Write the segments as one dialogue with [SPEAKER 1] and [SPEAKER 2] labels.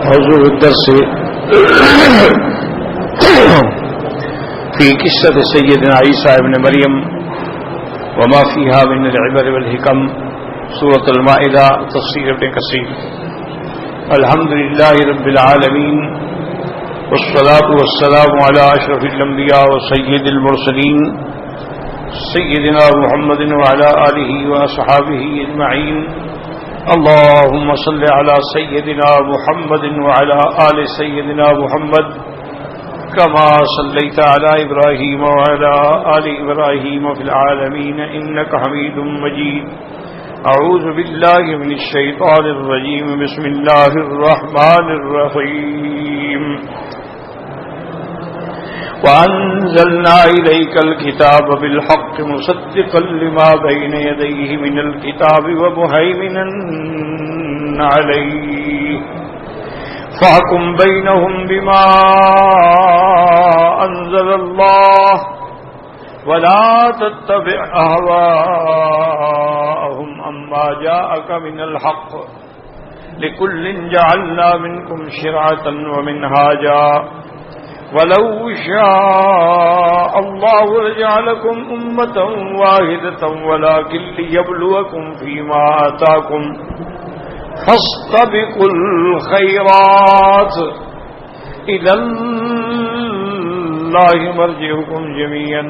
[SPEAKER 1] موضوع الدرس في قصة سيدنا عيسى ابن مريم وما فيها من العبر والحكم سورة المائدة تفسير ابن كثير. الحمد لله رب العالمين والصلاة والسلام على أشرف الأنبياء وسيد المرسلين سيدنا محمد وعلى آله وأصحابه أجمعين. اللهم صل على سيدنا محمد وعلى آل سيدنا محمد كما صليت على إبراهيم وعلى آل إبراهيم في العالمين إنك حميد مجيد. أعوذ بالله من الشيطان الرجيم. بسم الله الرحمن الرحيم. وأنزلنا إليك الكتاب بالحق مصدقا لما بين يديه من الكتاب ومهيمنا عليه فاحكم بينهم بما أنزل الله ولا تتبع أهواءهم عما جاءك من الحق لكل جعلنا منكم شرعة ومنهاجا ولو شاء الله لجعلكم أمة واحدة ولكن ليبلوكم فيما آتاكم فاستبقوا الخيرات إلى الله مرجعكم جميعا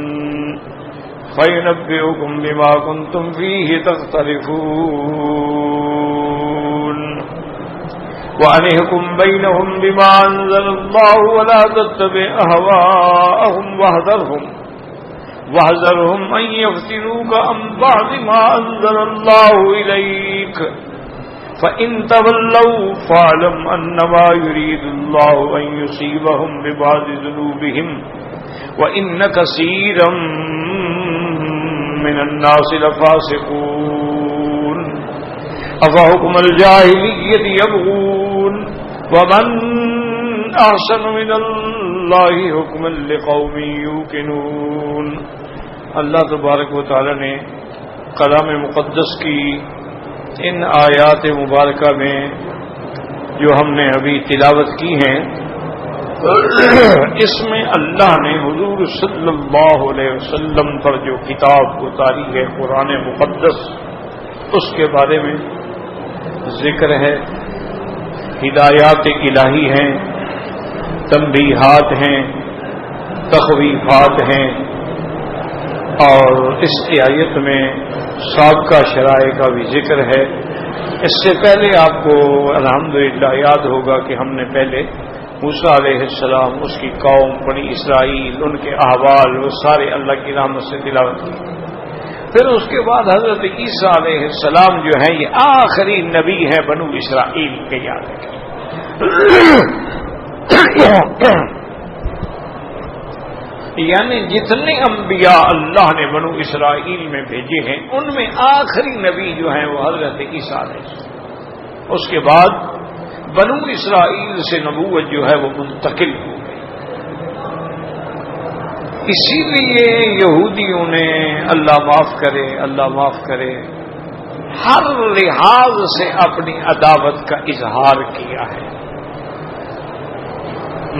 [SPEAKER 1] فينبئكم بما كنتم فيه تختلفون وأنحكم بينهم بما أنزل الله ولا تتبع أهواءهم واحذرهم أن يفتنوك عن بعض ما أنزل الله إليك فإن تولوا فاعلم أنما يريد الله أن يصيبهم ببعض ذنوبهم وإن كثيرا من الناس لفاسقون أفحكم الجاهلية يبغون ومن أحسن من الله حكما لقوم يوقنون. اللہ تبارک و تعالی نے کلام مقدس کی ان آیات مبارکہ میں جو ہم نے ابھی تلاوت کی ہیں اس میں اللہ نے حضور صلی اللہ علیہ وسلم پر جو کتاب اتاری ہے قرآن مقدس اس کے بارے میں ذکر ہے. ہدایات الہی ہیں، تنبیہات ہیں، تخویفات ہیں اور اس آیت میں سابقہ شرائع کا بھی ذکر ہے. اس سے پہلے آپ کو الحمدللہ یاد ہوگا کہ ہم نے پہلے موسیٰ علیہ السلام، اس کی قوم بنی اسرائیل، ان کے احوال وہ سارے اللہ کی رحمت سے تلاوت کی. پھر اس کے بعد حضرت عیسیٰ علیہ السلام جو ہیں یہ آخری نبی ہیں بنو اسرائیل کے. یاد رکھیں یعنی جتنے انبیاء اللہ نے بنو اسرائیل میں بھیجے ہیں ان میں آخری نبی جو ہیں وہ حضرت عیسیٰ علیہ السلام. اس کے بعد بنو اسرائیل سے نبوت جو ہے وہ منتقل ہو گئی. اسی لیے یہودیوں نے اللہ معاف کرے ہر لحاظ سے اپنی عداوت کا اظہار کیا ہے.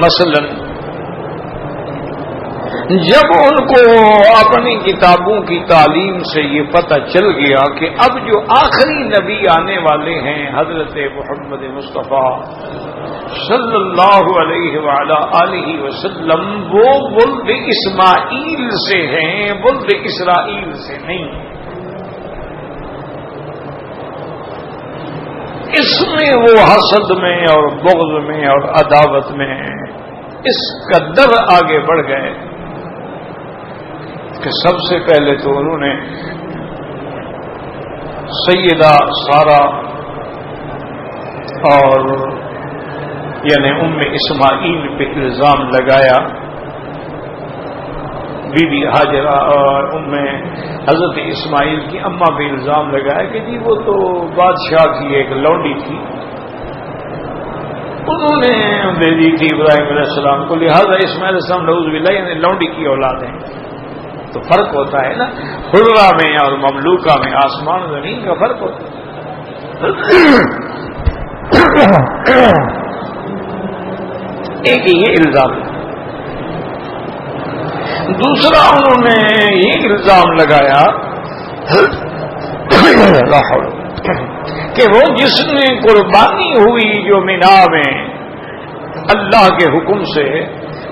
[SPEAKER 1] مثلا جب ان کو اپنی کتابوں کی تعلیم سے یہ پتہ چل گیا کہ اب جو آخری نبی آنے والے ہیں حضرت محمد مصطفیٰ صلی اللہ علیہ وعلا آلہ وسلم وہ ولد اسماعیل سے ہیں، ولد اسرائیل سے نہیں. اس میں وہ حسد میں اور بغض میں اور عداوت میں اس قدر آگے بڑھ گئے کہ سب سے پہلے تو انہوں نے سیدہ سارہ اور یعنی ام اسماعیل پہ الزام لگایا. بی بی حاجرہ اور ام حضرت اسماعیل کی اماں پہ الزام لگایا کہ جی وہ تو بادشاہ کی ایک لونڈی تھی، انہوں نے دے دی تھی ابراہیم علیہ السلام کو، لہذا اسماعیل علیہ السلام نعوذ باللہ یعنی لونڈی کی اولاد ہیں. تو فرق ہوتا ہے نا، حرہ میں اور مملوکہ میں آسمان زمین کا فرق ہوتا ہے. ایک یہ الزام ہے. دوسرا انہوں نے یہ الزام لگایا کہ وہ جس نے قربانی ہوئی جو مینا میں اللہ کے حکم سے،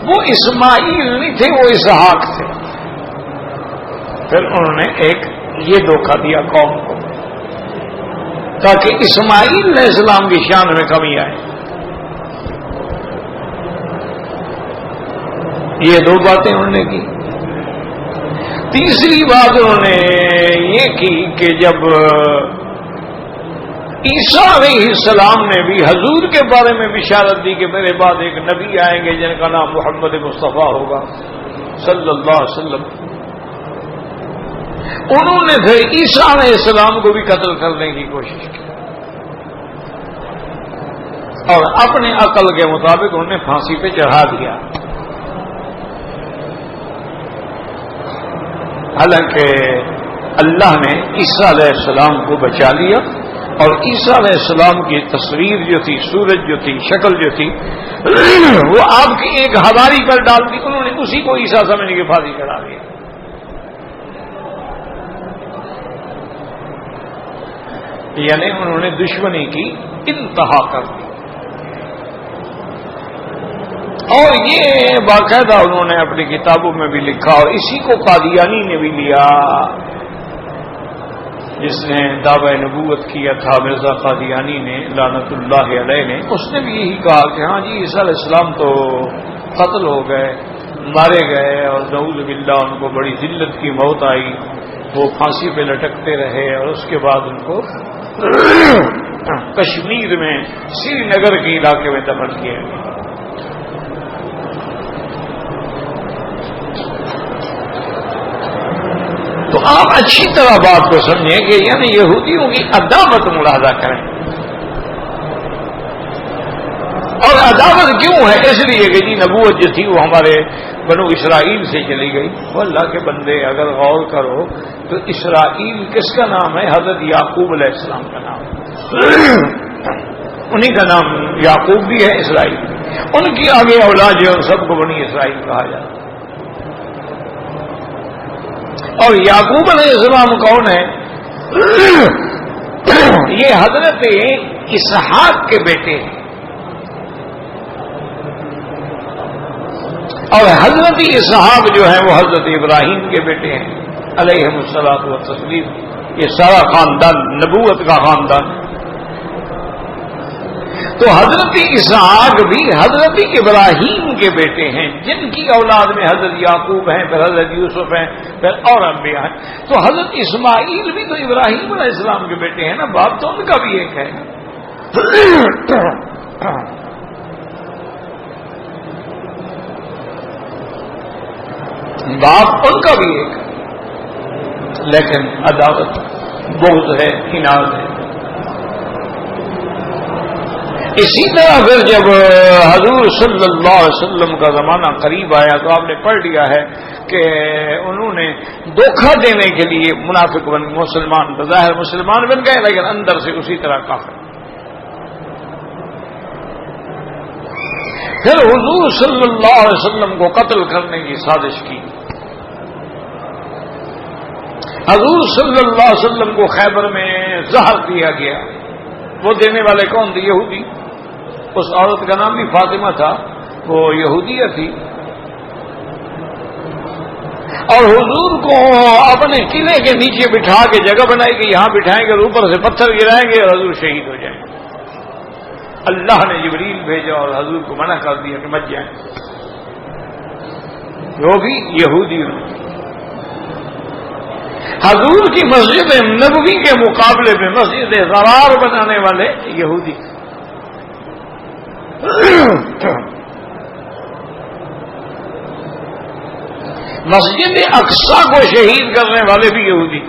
[SPEAKER 1] وہ اسماعیل نہیں تھے، وہ اسحاق تھے. پھر انہوں نے ایک یہ دھوکہ دیا قوم کو تاکہ اسماعیل علیہ السلام کی شان میں کمی آئے. یہ دو باتیں انہوں نے کی. تیسری بات انہوں نے یہ کی کہ جب عیسیٰ علیہ السلام نے بھی حضور کے بارے میں بشارت دی کہ میرے بعد ایک نبی آئیں گے جن کا نام محمد مصطفیٰ ہوگا صلی اللہ علیہ وسلم، انہوں نے پھر عیسیٰ علیہ السلام کو بھی قتل کرنے کی کوشش کی اور اپنے عقل کے مطابق انہوں نے پھانسی پہ چڑھا دیا. حالانکہ اللہ نے عیسیٰ علیہ السلام کو بچا لیا اور عیسیٰ علیہ السلام کی تصویر جو تھی، سورج جو تھی، شکل جو تھی، وہ آپ کی ایک ہماری پر ڈال دی. انہوں نے اسی کو عیسیٰ سمجھ کے پھانسی چڑھا دیا. یعنی انہوں نے دشمنی کی انتہا کر دی. اور یہ باقاعدہ انہوں نے اپنی کتابوں میں بھی لکھا اور اسی کو قادیانی نے بھی لیا، جس نے دعوی نبوت کیا تھا مرزا قادیانی نے لعنت اللہ علیہ نے. اس نے بھی یہی کہا کہ ہاں جی عیسیٰ علیہ السلام تو قتل ہو گئے، مارے گئے اور نعوذ باللہ ان کو بڑی ذلت کی موت آئی، وہ پھانسی پہ لٹکتے رہے اور اس کے بعد ان کو کشمیر میں سری نگر کے علاقے میں دفن کیا گیا. تو آپ اچھی طرح بات کو سمجھیں کہ یعنی یہودیوں کی عداوت ملاحظہ کریں. اور عداوت کیوں ہے؟ اس لیے کہ جی نبوت جو تھی وہ ہمارے بنو اسرائیل سے چلی گئی. وہ اللہ کے بندے اگر غور کرو تو اسرائیل کس کا نام ہے؟ حضرت یعقوب علیہ السلام کا نام ہے. انہی کا نام یعقوب بھی ہے، اسرائیل بھی. ان کی آگے اولاد جو سب کو بنی اسرائیل کہا جاتا. اور یعقوب علیہ السلام کون ہے؟ یہ حضرت اسحاق کے بیٹے ہیں اور حضرت اسحاق جو ہے وہ حضرت ابراہیم کے بیٹے ہیں علیہم الصلاۃ والتسلیم. یہ سارا خاندان نبوت کا خاندان ہے. تو حضرت اسحاق بھی حضرت ابراہیم کے بیٹے ہیں، جن کی اولاد میں حضرت یعقوب ہیں، پھر حضرت یوسف ہیں، پھر اور انبیاء ہیں. تو حضرت اسماعیل بھی تو ابراہیم علیہ السلام کے بیٹے ہیں نا، باپ تو ان کا بھی ایک ہے. باپ ان کا بھی ایک ہے، لیکن عداوت، بغض ہے، اناد ہے. اسی طرح پھر جب حضور صلی اللہ علیہ وسلم کا زمانہ قریب آیا تو آپ نے پڑھ لیا ہے کہ انہوں نے دھوکہ دینے کے لیے منافق بن مسلمان بظاہر مسلمان بن گئے لیکن اندر سے اسی طرح کافر. پھر حضور صلی اللہ علیہ وسلم کو قتل کرنے کی سازش کی. حضور صلی اللہ علیہ وسلم کو خیبر میں زہر دیا گیا. وہ دینے والے کون تھے؟ یہودی. اس عورت کا نام بھی فاطمہ تھا، وہ یہودیہ تھی. اور حضور کو اپنے قلعے کے نیچے بٹھا کے جگہ بنائی کہ یہاں بٹھائیں گے اور اوپر سے پتھر گرائیں گے اور حضور شہید ہو جائیں گے. اللہ نے جبریل بھیجا اور حضور کو منع کر دیا کہ مت جائیں. وہ بھی یہودی. حضور کی مسجد نبوی کے مقابلے میں مسجد ضرار بنانے والے یہودی. مسجد اقصی کو شہید کرنے والے بھی یہودی.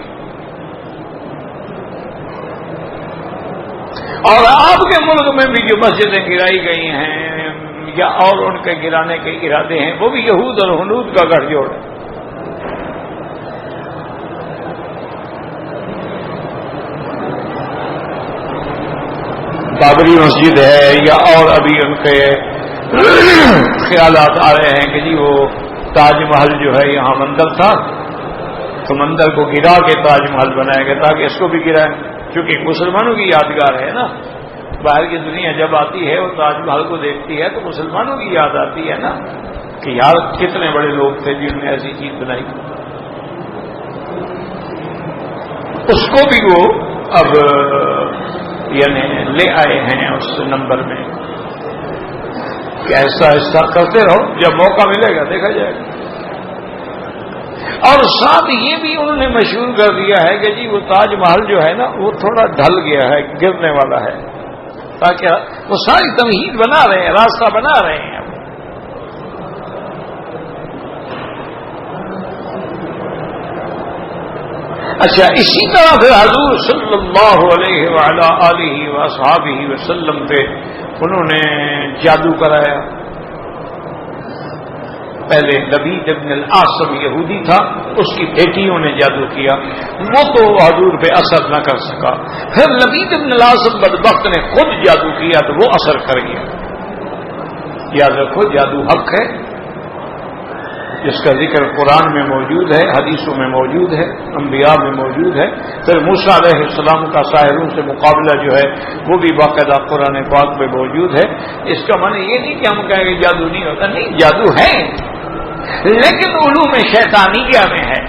[SPEAKER 1] اور آپ کے ملک میں بھی جو مسجدیں گرائی گئی ہیں یا اور ان کے گرانے کے ارادے ہیں وہ بھی یہود اور ہنود کا گٹھ جوڑ ہے. بابری مسجد ہے یا اور ابھی ان کے خیالات آ رہے ہیں کہ جی وہ تاج محل جو ہے یہاں مندر تھا تو مندر کو گرا کے تاج محل بنایا گیا تاکہ اس کو بھی گرائیں، کیونکہ مسلمانوں کی یادگار ہے نا. باہر کی دنیا جب آتی ہے وہ تاج محل کو دیکھتی ہے تو مسلمانوں کی یاد آتی ہے نا کہ یار کتنے بڑے لوگ تھے جنہوں نے ایسی چیز بنائی. اس کو بھی وہ اب یعنی لے آئے ہیں اس نمبر میں کہ ایسا ایسا کرتے رہو، جب موقع ملے گا دیکھا جائے گا. اور ساتھ یہ بھی انہوں نے مشہور کر دیا ہے کہ جی وہ تاج محل جو ہے نا وہ تھوڑا ڈھل گیا ہے، گرنے والا ہے، تاکہ وہ ساری تمہید بنا رہے ہیں، راستہ بنا رہے ہیں. اچھا، اسی طرح پھر حضور صلی اللہ علیہ وعلی آلہ واصحابہ وسلم پہ انہوں نے جادو کرایا. پہلے لبید ابن العاصم یہودی تھا، اس کی بیٹیوں نے جادو کیا، وہ تو حضور پہ اثر نہ کر سکا. پھر لبید ابن العاصم بدبخت نے خود جادو کیا تو وہ اثر کر گیا. یاد رکھو جادو حق ہے، جس کا ذکر قرآن میں موجود ہے، حدیثوں میں موجود ہے، انبیاء میں موجود ہے. پھر موسیٰ علیہ السلام کا ساحروں سے مقابلہ جو ہے وہ بھی باقاعدہ قرآن پاک میں موجود ہے. اس کا معنی یہ نہیں کہ ہم کہیں گے جادو نہیں ہوتا، نہیں، جادو ہے لیکن علوم شیطانیہ میں ہے.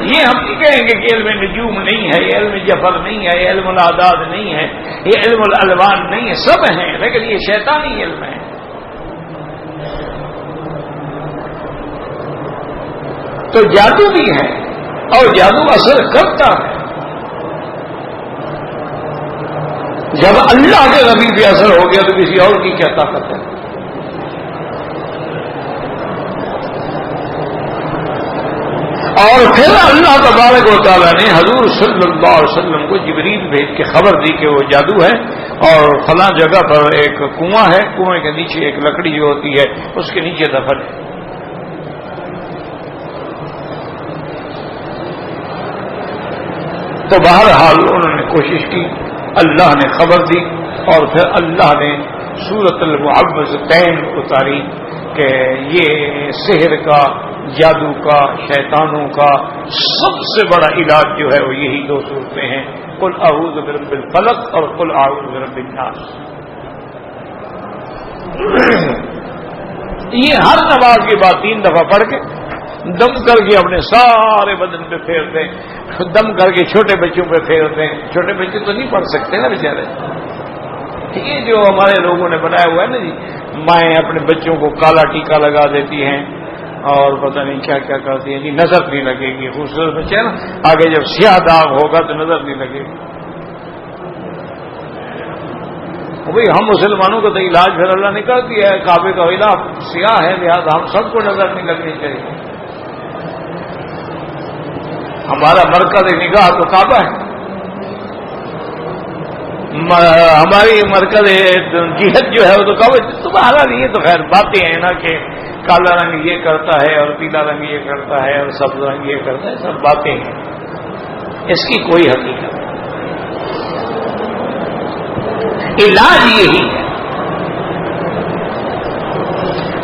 [SPEAKER 1] یہ ہم نہیں کہیں گے کہ علم نجوم نہیں ہے، یہ علم جفر نہیں ہے، یہ علم الاعداد نہیں ہے، یہ علم الالوان نہیں ہے، سب ہیں لیکن یہ شیطانی علم ہے. تو جادو بھی ہے اور جادو اثر کرتا ہے. جب اللہ کے نبی پہ اثر ہو گیا تو کسی اور کی کیا طاقت ہے. اور پھر اللہ تبارک و تعالیٰ نے حضور صلی اللہ علیہ وسلم کو جبریل بھیج کے خبر دی کہ وہ جادو ہے اور فلاں جگہ پر ایک کنواں ہے، کنویں کے نیچے ایک لکڑی جو ہوتی ہے اس کے نیچے دفن ہے. تو بہرحال انہوں نے کوشش کی، اللہ نے خبر دی اور پھر اللہ نے سورۃ المعوذتین اتاری کہ یہ سحر کا، جادو کا، شیطانوں کا سب سے بڑا علاج جو ہے وہ یہی دو صورتیں ہیں، قل اعوذ برب الفلق اور قل اعوذ برب الناس. یہ ہر نماز کے بعد 3 دفعہ پڑھ کے دم کر کے اپنے سارے بدن پہ پھیرتے ہیں، دم کر کے چھوٹے بچوں پہ پھیرتے ہیں. چھوٹے بچے تو نہیں پڑھ سکتے نا بیچارے. یہ جو ہمارے لوگوں نے بنایا ہوا ہے نا جی، مائیں اپنے بچوں کو کالا ٹیکا لگا دیتی ہیں اور پتہ نہیں کیا کیا کرتی ہیں جی، نظر نہیں لگے گی. خوبصورت بچے نا، آگے جب سیاہ داغ ہوگا تو نظر نہیں لگے گی. بھائی ہم مسلمانوں کا تو علاج پھر اللہ نے کر دیا ہے، کعبے کا علاج سیاہ ہے لہٰذا ہم سب کو نظر نہیں لگنی چاہیے. ہمارا مرکز نگاہ تو کعبہ ہے، ہماری مرکز جہت جو ہے وہ تو کعبہ. تمہارا یہ تو خیر باتیں ہیں نا کہ کالا رنگ یہ کرتا ہے اور پیلا رنگ یہ کرتا ہے اور سبز رنگ یہ کرتا ہے، سب باتیں ہیں، اس کی کوئی حقیقت نہیں. علاج یہی ہے.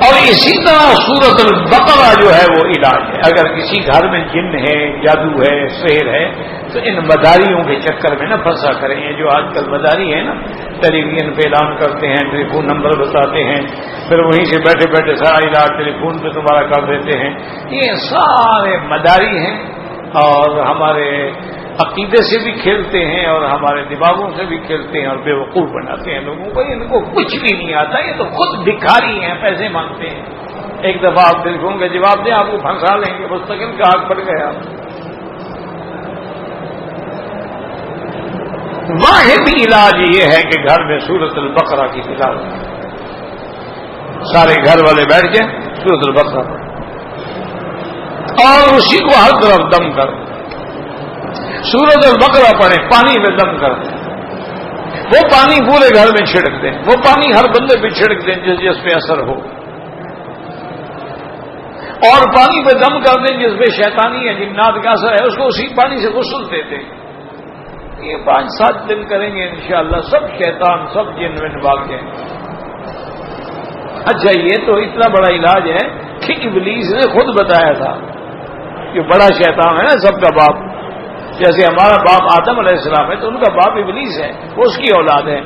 [SPEAKER 1] اور اسی طرح سورۃ البقرہ جو ہے وہ علاج ہے. اگر کسی گھر میں جن ہے، جادو ہے، سحر ہے تو ان مداریوں کے چکر میں نہ پھنسا کریں. یہ جو آج کل مداری ہے نا، ٹیلی ویژن پہ اعلان کرتے ہیں، ٹیلی فون نمبر بتاتے ہیں، پھر وہیں سے بیٹھے بیٹھے سارا علاج ٹیلی فون پہ تمہارا کر دیتے ہیں. یہ سارے مداری ہیں اور ہمارے عقیدے سے بھی کھیلتے ہیں اور ہمارے دماغوں سے بھی کھیلتے ہیں اور بے وقوف بناتے ہیں لوگوں کو. ان کو کچھ بھی نہیں آتا، یہ تو خود بھکاری ہیں، پیسے مانگتے ہیں. ایک دفعہ آپ ٹیلی فون کا جواب دیں، آپ کو پھنسا لیں گے، مستقل کا حق پڑ گیا. واحد علاج یہ ہے کہ گھر میں سورۃ البقرہ کی تلاوت، سارے گھر والے بیٹھ کے سورۃ البقرہ پڑھیں اور اسی کو ہر طرف دم کر. سورۃ البقرہ پڑھیں، پانی میں دم کر دیں، وہ پانی پورے گھر میں چھڑک دیں، وہ پانی ہر بندے پہ چھڑک دیں جس جس پہ اثر ہو، اور پانی پہ دم کر دیں جس پہ شیطانی یا جنات کا اثر ہے اس کو اسی پانی سے غسل دیتے. یہ 5-7 دن کریں گے انشاءاللہ سب شیطان سب جن میں بھاگ جائیں گے۔ اچھا یہ تو اتنا بڑا علاج ہے کہ ابلیس نے خود بتایا تھا کہ بڑا شیطان ہے نا سب کا باپ، جیسے ہمارا باپ آدم علیہ السلام ہے تو ان کا باپ ابلیس ہے، وہ اس کی اولاد ہے۔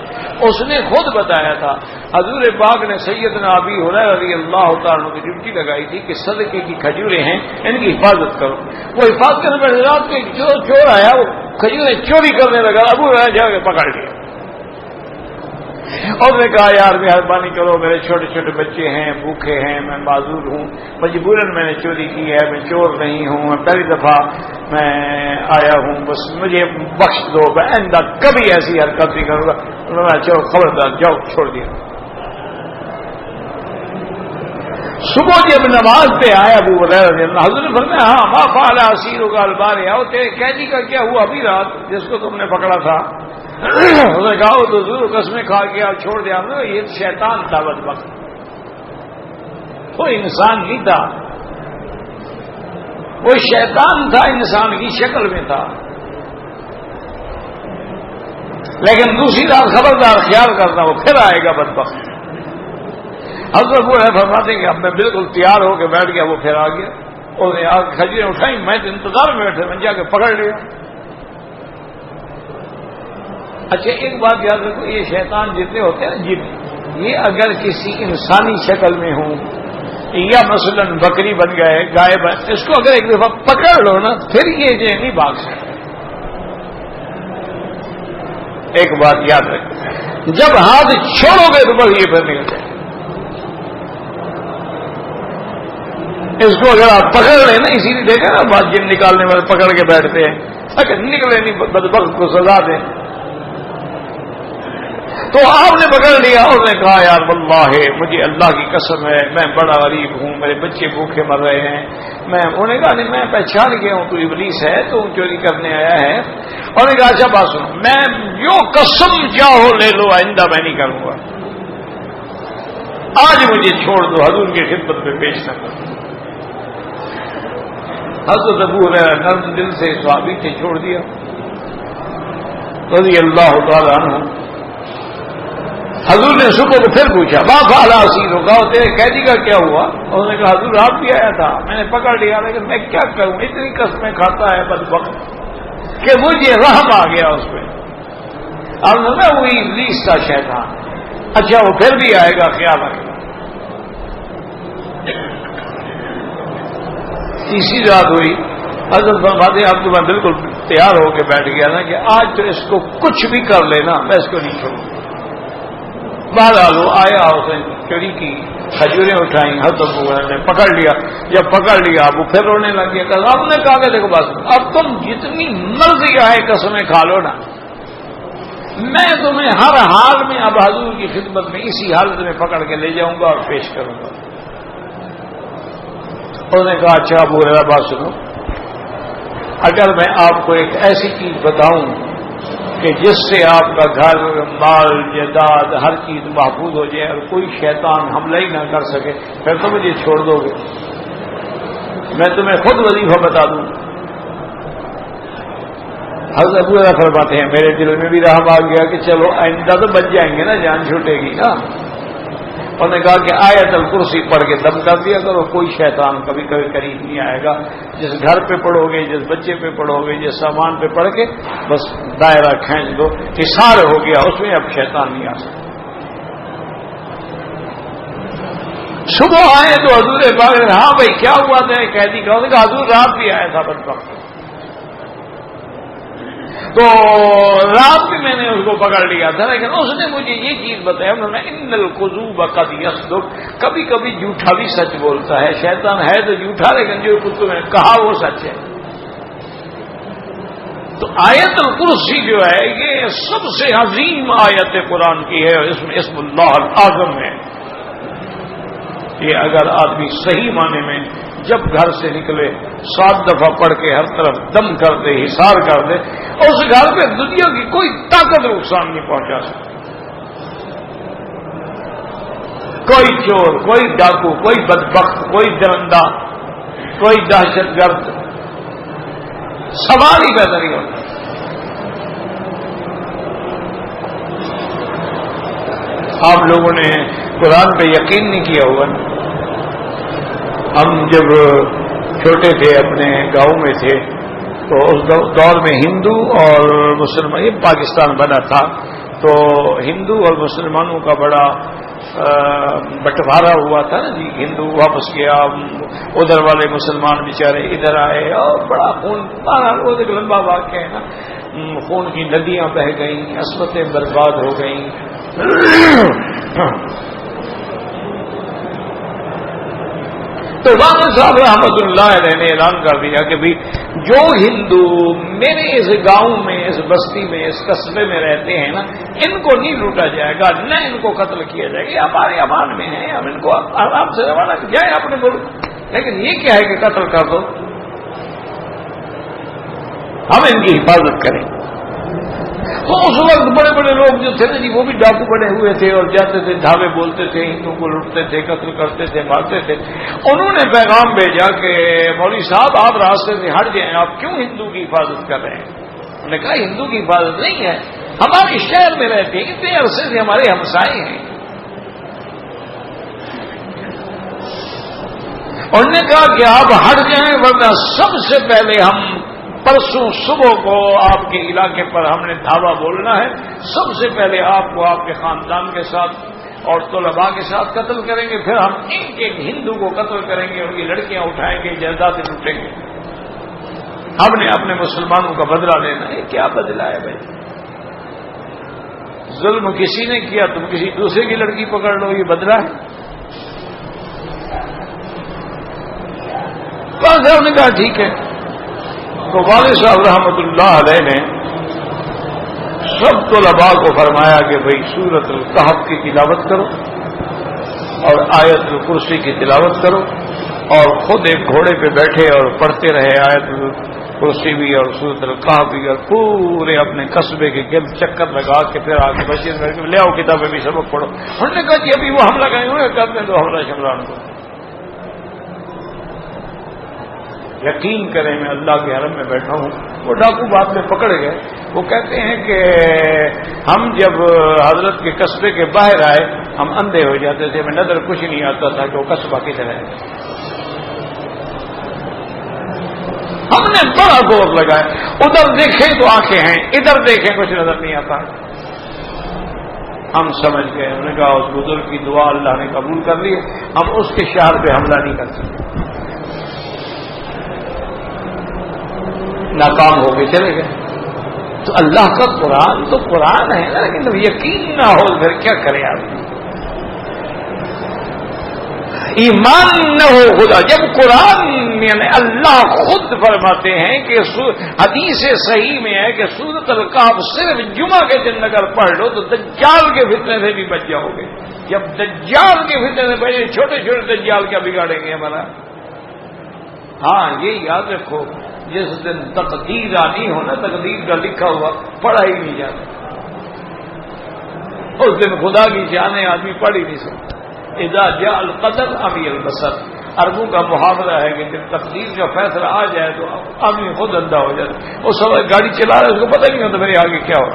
[SPEAKER 1] اس نے خود بتایا تھا، حضور پاک نے سیدنا ابی ہریرہ رضی اللہ تعالیٰ عنہ کی ڈیوٹی لگائی تھی کہ صدقے کی کھجوریں ہیں ان کی حفاظت کرو۔ وہ حفاظت کرنے میں رات کو جو چور آیا وہ کھجوریں چوری کرنے لگا، ابو ہریرہ جا کے پکڑ لیا اور نے کہا یار مہربانی کرو، میرے چھوٹے چھوٹے بچے ہیں، بھوکے ہیں، میں معذور ہوں، مجبوراً میں نے چوری کی ہے، میں چور نہیں ہوں، میں پہلی دفعہ میں آیا ہوں، بس مجھے بخش دو، میں آئندہ کبھی ایسی حرکت نہیں کروں گا۔ انہوں نے چلو خبردار جاؤ، چھوڑ دیا۔ صبح جب نماز پہ آیا ابو ہریرہ رضی اللہ عنہ، حضور نے فرمایا ہاں ما فعل اسیرک البارحہ، وہ تیرے قیدی کا کیا ہوا ابھی رات جس کو تم نے پکڑا تھا؟ اس نے کہا وہ تو ضرور قسمیں کھا کے اور چھوڑ دیا۔ یہ شیطان تھا بدبخت، وہ انسان نہیں تھا، وہ شیطان تھا، انسان کی شکل میں تھا۔ لیکن دوسری رات خبردار خیال کرنا وہ پھر آئے گا بدبخت۔ حضرت وہ فرماتے ہیں کہ اب میں بالکل تیار ہو کے بیٹھ گیا، وہ پھر آ گیا اور نے آ کے کھجوریں اٹھائی، میں تو انتظار میں بیٹھا، میں جا کے پکڑ لیا۔ اچھا ایک بات یاد رکھو، یہ شیطان جتنے ہوتے ہیں جن، یہ اگر کسی انسانی شکل میں ہوں یا مثلا بکری بن گئے، گائے بن، اس کو اگر ایک دفعہ پکڑ لو نا پھر یہ جو نہیں بھاگ سکتے۔ ایک بات یاد رکھو، جب ہاتھ چھوڑو گے تو بس یہ پھر نکل جائے۔ اس کو اگر آپ پکڑ لیں نا، اسی لیے دیکھا نا بات جن نکالنے والے پکڑ کے بیٹھتے ہیں، اگر نکلے نہیں بدبخت کو سزا دیں۔ تو آپ نے پکڑ لیا اور نے کہا یار واللہ مجھے اللہ کی قسم ہے میں بڑا غریب ہوں، میرے بچے بھوکے مر رہے ہیں، انہوں نے کہا نہیں میں پہچان گیا ہوں تو ابلیس ہے، تو چوری کرنے آیا ہے۔ اور نے کہا اچھا بات سنو، میں جو قسم چاہو لے لو، آئندہ میں نہیں کروں گا، آج مجھے چھوڑ دو، حضور کی خدمت میں پیش نہ کرو۔ حضرت ابو ہریرہ نرم دل سے صحابی سے چھوڑ دیا رضی اللہ تعالیٰ عنہ۔ حضور نے صبح کو پھر پوچھا ما فعل اسیرک، تیرے قیدی کا کیا ہوا؟ انہوں نے کہا حضور رات بھی آیا تھا، میں نے پکڑ لیا، لیکن میں کیا کروں، اتنی قسمیں کھاتا ہے بدبخت کہ مجھے رحم آ گیا اس پہ۔ اب میں وہی ابلیس کا شیطان۔ اچھا وہ پھر بھی آئے گا، خیال رکھے گا۔ تیسری رات ہوئی، حضرت فرماتے اب تو میں بالکل تیار ہو کے بیٹھ گیا نا کہ آج تو اس کو کچھ بھی کر لینا میں اس کو نہیں چھوڑوں۔ بہرحال وہ آیا، اس نے چوری کی، کھجوریں اٹھائیں، حضرت نے پکڑ لیا، جب پکڑ لیا اب وہ پھر رونے لگ گیا۔ اب نے کہا کہ دیکھو بس اب تم جتنی مرضی آئے قسمیں کھا لو نا، میں تمہیں ہر حال میں اب حضور کی خدمت میں اسی حالت میں پکڑ کے لے جاؤں گا اور پیش کروں گا۔ انہوں نے کہا اچھا ابو ہریرہ بات سنو، اگر میں آپ کو ایک ایسی چیز بتاؤں کہ جس سے آپ کا گھر مال جائیداد ہر چیز محفوظ ہو جائے اور کوئی شیطان حملہ ہی نہ کر سکے، پھر تو مجھے چھوڑ دو گے؟ میں تمہیں خود وظیفہ بتا دوں۔ حضرت ابو ہریرہ فرماتے ہیں میرے دل میں بھی رحم آ گیا کہ چلو آئندہ تو بچ جائیں گے نا، جان چھوٹے گی نا۔ انہوں نے کہا کہ آیت الکرسی پڑھ کے دم کر دیا کرو، کوئی شیطان کبھی کبھی قریب نہیں آئے گا۔ جس گھر پہ پڑھو گے، جس بچے پہ پڑھو گے، جس سامان پہ پڑھ کے بس دائرہ کھینچ دو، حصار ہو گیا، اس میں اب شیطان نہیں آ سکتا۔ صبح آئے تو حضور پاک نے ہاں بھائی کیا ہوا تھا قیدی کا؟ انہوں نے کہا حضور رات بھی آیا تھا بدبخت، تو رات بھی میں نے اس کو پکڑ لیا تھا، لیکن اس نے مجھے یہ چیز بتایا، انہوں نے ان القذوب قد یصدق، کبھی کبھی جھوٹا بھی سچ بولتا ہے، شیطان ہے تو جھوٹا لیکن جو کچھ تمہیں کہا وہ سچ ہے۔ تو آیت الکرسی جو ہے یہ سب سے عظیم آیت قرآن کی ہے اور اس میں اسم اللہ الاعظم ہے۔ یہ اگر آدمی صحیح معنی میں جب گھر سے نکلے 7 دفعہ پڑھ کے ہر طرف دم کر دے، حصار کر دے، اس گھر پہ دنیا کی کوئی طاقت نقصان نہیں پہنچا سکتی۔ کوئی چور، کوئی ڈاکو، کوئی بدبخت، کوئی درندہ، کوئی دہشت گرد سوال ہی پیدا نہیں ہوتا۔ آپ لوگوں نے قرآن پہ یقین نہیں کیا ہوگا. ہم جب چھوٹے تھے اپنے گاؤں میں تھے تو اس دور میں ہندو اور مسلمان، یہ پاکستان بنا تھا تو ہندو اور مسلمانوں کا بڑا بٹوارا ہوا تھا نا جی. ہندو واپس گیا، ادھر والے مسلمان بیچارے ادھر آئے اور بڑا خون، وہ ایک لمبا واقعہ ہے نا. خون کی ندیاں بہہ گئیں، عصمتیں برباد ہو گئیں. تو والد صاحب رحمۃ اللہ علیہ نے اعلان کر دیا کہ بھائی جو ہندو میرے اس گاؤں میں، اس بستی میں، اس قصبے میں رہتے ہیں نا، ان کو نہیں لوٹا جائے گا، نہ ان کو قتل کیا جائے گا. یہ ہمارے امان میں ہیں، ہم ان کو آرام سے روانہ جائیں اپنے ملک. لیکن یہ کیا ہے کہ قتل کر دو، ہم ان کی حفاظت کریں. تو اس وقت بڑے بڑے لوگ جو تھے نا جی، وہ بھی ڈاکو بنے ہوئے تھے اور جاتے تھے، دھاوے بولتے تھے، ہندوؤں کو لوٹتے تھے، قتل کرتے تھے، مارتے تھے. انہوں نے پیغام بھیجا کہ مولوی صاحب آپ راستے سے ہٹ جائیں، آپ کیوں ہندو کی حفاظت کر رہے ہیں؟ انہوں نے کہا ہندو کی حفاظت نہیں ہے، ہمارے شہر میں رہتے ہیں، اتنے عرصے سے ہمارے ہمسائے ہیں. انہوں نے کہا کہ آپ ہٹ جائیں ورنہ سب سے پہلے ہم پرسوں صبح کو آپ کے علاقے پر ہم نے دھاوا بولنا ہے، سب سے پہلے آپ کو آپ کے خاندان کے ساتھ اور طلباء کے ساتھ قتل کریں گے، پھر ہم ایک ایک ہندو کو قتل کریں گے، ان کی لڑکیاں اٹھائیں گے، جائیدادیں لوٹیں گے. ہم نے اپنے مسلمانوں کا بدلہ لینا ہے. کیا بدلہ ہے بھائی؟ ظلم کسی نے کیا، تم کسی دوسرے کی لڑکی پکڑ لو، یہ بدلہ ہے؟ تو نے کہا ٹھیک ہے. تو والد صاحب رحمۃ اللہ علیہ نے سب طلباء کو فرمایا کہ بھئی سورۃ الکہف کی تلاوت کرو اور آیت الکرسی کی تلاوت کرو، اور خود ایک گھوڑے پہ بیٹھے اور پڑھتے رہے آیت الکرسی بھی اور سورۃ الکہف بھی، اور پورے اپنے قصبے کے گرد چکر لگا کے پھر آ کے مسجد میں لے آؤ کتابیں بھی سبق پڑھو. انہوں نے کہا کہ ابھی وہ حملہ کریں گے، کرنے دو حملہ شمران کو. یقین کریں میں اللہ کے حرم میں بیٹھا ہوں. وہ ڈاکو بعد میں پکڑ گئے. وہ کہتے ہیں کہ ہم جب حضرت کے قصبے کے باہر آئے ہم اندھے ہو جاتے تھے، ہمیں نظر کچھ نہیں آتا تھا کہ وہ قصبہ کدھر ہے. ہم نے بڑا زور لگایا، ادھر دیکھیں تو آنکھیں ہیں، ادھر دیکھیں کچھ نظر نہیں آتا. ہم سمجھ گئے. انہوں نے کہا اس بزرگ کی دعا اللہ نے قبول کر لی، ہم اس کے شہر پہ حملہ نہیں کر سکتے. ناکام ہو کے چلے گئے. تو اللہ کا قرآن تو قرآن ہے نا، لیکن یقین نہ ہو پھر کیا کرے آدمی؟ ایمان نہ ہو خدا. جب قرآن یعنی اللہ خود فرماتے ہیں کہ حدیث صحیح میں ہے کہ سورۃ الکہف صرف جمعہ کے دن اگر پڑھ لو تو دجال کے فتنے سے بھی بچ جاؤ گے. جب دجال کے فتنے سے بچے، چھوٹے چھوٹے دجال کیا بگاڑیں گے ہمارا؟ ہاں یہ یاد رکھو، جس دن تقدیر آنی ہو نا، تقدیر کا لکھا ہوا پڑھا ہی نہیں جاتا. اس دن خدا کی جانیں آدمی پڑھ ہی نہیں سکتا. اذا جاء القدر عمی البصر، عربوں کا محاورہ ہے کہ جب تقدیر کا فیصلہ آ جائے تو آدمی خود اندھا ہو جاتا. وہ سب گاڑی چلا رہا ہے، اس کو پتہ نہیں ہوتا میرے آگے کیا ہو.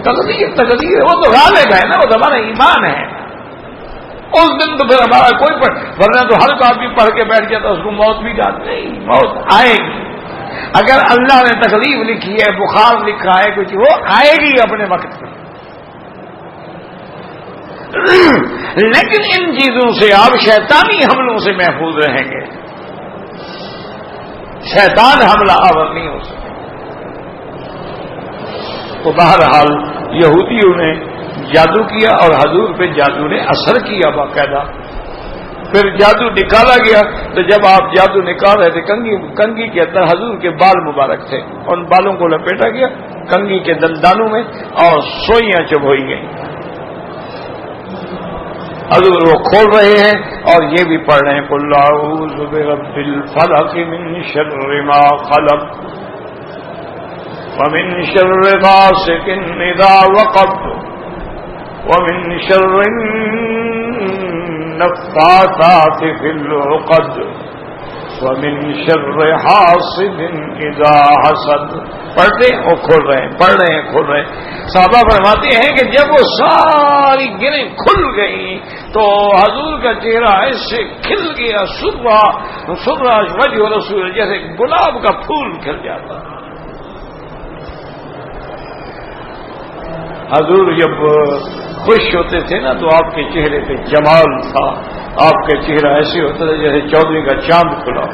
[SPEAKER 1] تقدیر وہ تو غالب ہے نا، وہ تو ہمارا ایمان ہے. اس دن تو پھر ہمارا کوئی ورنہ تو ہر آدمی پڑھ کے بیٹھ جاتا، اس کو موت بھی جاتی نہیں، موت آئے گی. اگر اللہ نے تکلیف لکھی ہے، بخار لکھا ہے کچھ، وہ آئے گی اپنے وقت پہ. لیکن ان چیزوں سے آپ شیطانی حملوں سے محفوظ رہیں گے. شیطان حملہ آور نہیں ہو سکے. تو بہرحال یہودیوں نے جادو کیا اور حضور پہ جادو نے اثر کیا باقاعدہ. پھر جادو نکالا گیا تو جب آپ جادو نکال رہے تھے، کنگھی کے اندر حضور کے بال مبارک تھے، ان بالوں کو لپیٹا گیا کنگھی کے دندانوں میں اور سوئیاں چبھوئی گئیں. حضور وہ کھول رہے ہیں اور یہ بھی پڑھ رہے ہیں قل اعوذ برب الفلق من شر ما خلق ومن شر غاسق اذا وقب ومن شر النفاثات في العقد وَمِن شَرِّ حَاسِدٍ إِذَا حَسَدَ. پڑھتے ہیں اور کھول رہے ہیں، پڑھ رہے ہیں کھول رہے ہیں. صحابہ فرماتے ہیں کہ جب وہ ساری گریں کھل گئی تو حضور کا چہرہ ایسے کھل گیا، سرّا وجہ رسول، جیسے گلاب کا پھول کھل جاتا. حضور جب خوش ہوتے تھے نا تو آپ کے چہرے پہ جمال تھا، آپ کا چہرہ ایسے ہوتا تھا جیسے 14ویں کا چاند کھلا.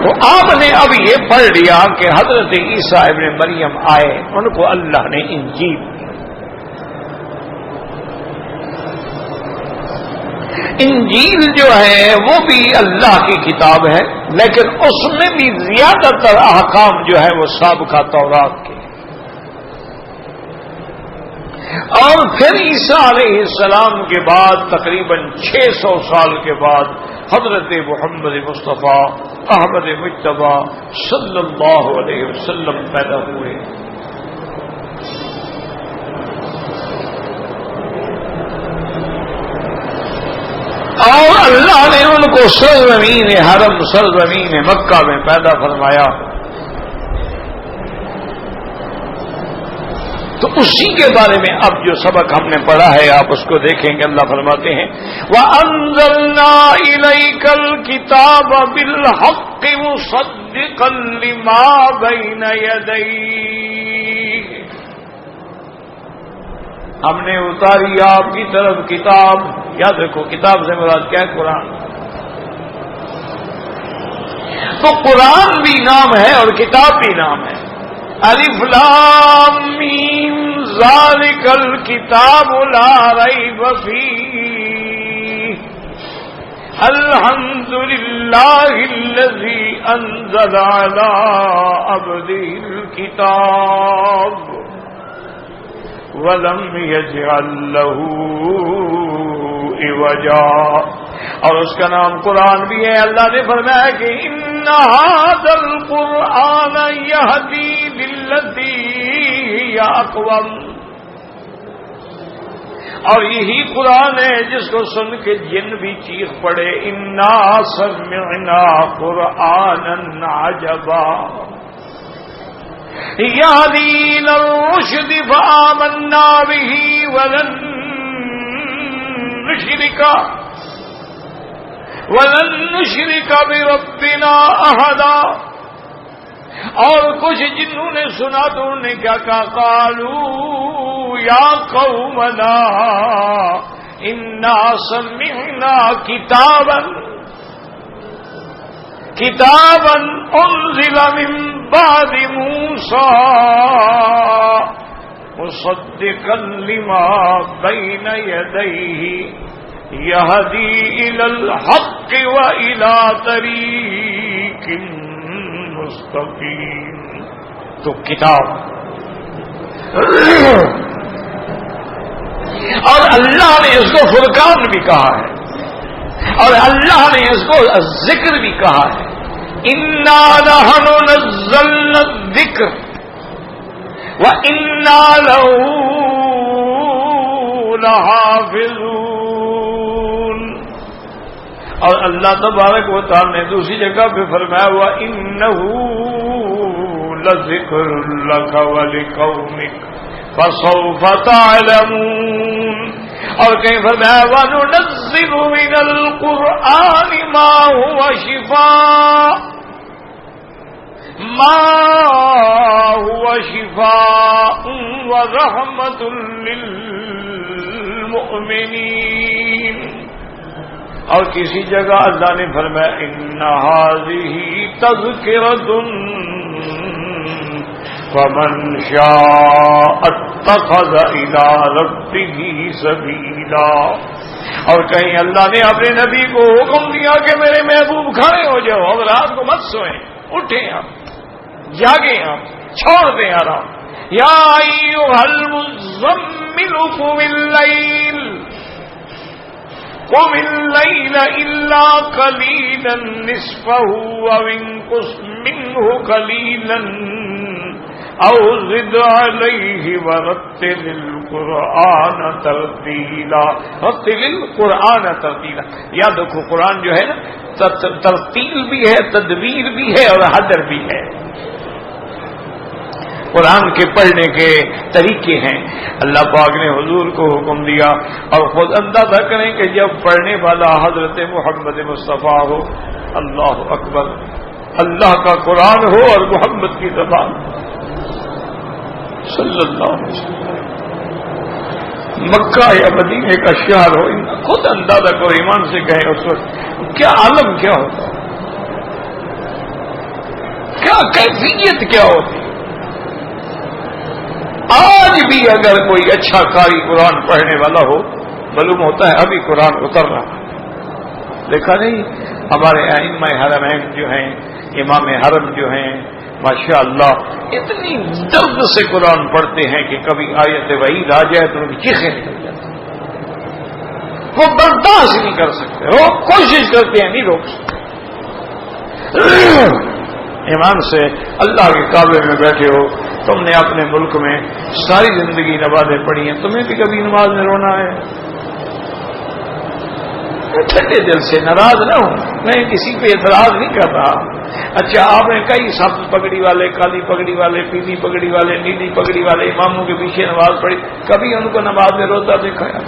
[SPEAKER 1] تو آپ نے اب یہ پڑھ لیا کہ حضرت عیسیٰ ابن مریم آئے، ان کو اللہ نے انجیل دی. انجیل جو ہے وہ بھی اللہ کی کتاب ہے، لیکن اس میں بھی زیادہ تر احکام جو ہے وہ سابقہ تورات کے. اور پھر عیسیٰ علیہ السلام کے بعد تقریباً 600 سال کے بعد حضرت محمد مصطفیٰ احمد مجتبی صلی اللہ علیہ وسلم پیدا ہوئے. اور اللہ نے ان کو سرزمین حرم، سرزمین مکہ میں پیدا فرمایا. تو اسی کے بارے میں اب جو سبق ہم نے پڑھا ہے آپ اس کو دیکھیں گے. اللہ فرماتے ہیں وَأَنزَلْنَا إِلَيْكَ الْكِتَابَ بِالْحَقِّ مُصَدِّقًا لِمَا بَيْنَ يَدَيْهِ. ہم نے اتاری آپ کی طرف کتاب. یاد رکھو کتاب سے مراد کیا ہے؟ قرآن. تو قرآن بھی نام ہے اور کتاب بھی نام ہے. الف لام میم ذالک الکتاب لا ریب فیہ الحمد للہ الذی انزل علی عبدہ الکتاب وَلَمْ يَجْعَلْ لَهُ عِوَجًا. اور اس کا نام قرآن بھی ہے. اللہ نے فرمایا کہ إِنَّ هَذَا الْقُرْآنَ يَهْدِي لِلَّتِي هِيَ أَقْوَمُ. اور یہی قرآن ہے جس کو سن کے جن بھی چیخ پڑے إِنَّا سَمِعْنَا قُرْآنًا عَجَبًا يهدي إلى الرشد فآمنا به ولن نشرك بربنا أحدا. اور کچھ جنہوں نے سنا تو انہوں نے کیا کہا؟ قالوا یا قومنا انا سمعنا کتابا انزل من بعد موسى مصدقا لما بين يديه يهدي الى الحق والى طريق مستقيم. تو کتاب اور اللہ نے اس کو فرقان بھی کہا ہے اور اللہ نے اس کو ذکر بھی کہا ہے. اِنَّا نَحْنُ نَزَّلْنَا الذِّكْرَ وَإِنَّا لَهُ لَحَافِظُونَ. اور اللہ تبارک و تعالی نے دوسری جگہ پہ فرمایا وَإِنَّهُ لَذِكْرٌ لَكَ وَلِقَوْمِكَ فَسَوْفَ تَعْلَمُونَ. اور کہیں فرمایا وَنُنَزِّلُ مِنَ الْقُرْآنِ مَا هُوَ شِفَاءٌ وَرَحْمَةٌ لِّلْمُؤْمِنِينَ. اور کسی جگہ اللہ نے فرمایا إِنَّ هَٰذِهِ تَذْكِرَةٌ فَمَنْ شَاءَ اتَّخَذَ إِلَىٰ رَبِّهِ سَبِيلًا. اور کہیں اللہ نے اپنے نبی کو حکم دیا کہ میرے محبوب کھڑے ہو جاؤ، اب رات کو مت سوئیں، اٹھیں آپ، جاگیں آپ، چھوڑ دیں آرام. یا ایھا المزمل قم الليل إلا قليلا نصفه أو انقص منه قليلا او زد علیہ ورتل القرآن ترتیلا، رتل القرآن ترتیلا. یاد رکھو قرآن جو ہے نا ترتیل بھی ہے، تدبیر بھی ہے اور حدر بھی ہے. قرآن کے پڑھنے کے طریقے ہیں. اللہ پاک نے حضور کو حکم دیا اور خود اندازہ کریں کہ جب پڑھنے والا حضرت محمد مصطفیٰ ہو، اللہ اکبر، اللہ کا قرآن ہو اور محمد کی زبان صلی اللہ علیہ وسلم، مکہ یا مدینے کا شہر ہو، خود اندازہ کرو، ایمان سے کہیں اس وقت کیا عالم کیا ہوتا، کیا کیفیت کیا ہوتی. آج بھی اگر کوئی اچھا قاری قرآن پڑھنے والا ہو، معلوم ہوتا ہے ابھی قرآن اتر رہا ہے. دیکھا نہیں ہمارے ائمہ حرمین جو ہیں، امام حرم جو ہیں، ماشاء اللہ اتنی درد سے قرآن پڑھتے ہیں کہ کبھی آیت وعید آ جائے تو ان کی چیخیں نکل جاتی ہیں. وہ برداشت نہیں کر سکتے، وہ کوشش کرتے ہیں نہیں روک سکتے. ایمان سے اللہ کے کعبے میں بیٹھے ہو، تم نے اپنے ملک میں ساری زندگی نمازیں پڑھی ہیں، تمہیں بھی کبھی نماز میں رونا ہے؟ ٹھنڈے دل سے ناراض نہ ہوں، میں کسی پہ اعتراض نہیں کر رہا. اچھا آپ نے کئی سبز پگڑی والے، کالی پگڑی والے، پیلی پگڑی والے، نیلی پگڑی والے اماموں کے پیچھے نماز پڑھی، کبھی ان کو نماز میں روتا دیکھا ہے؟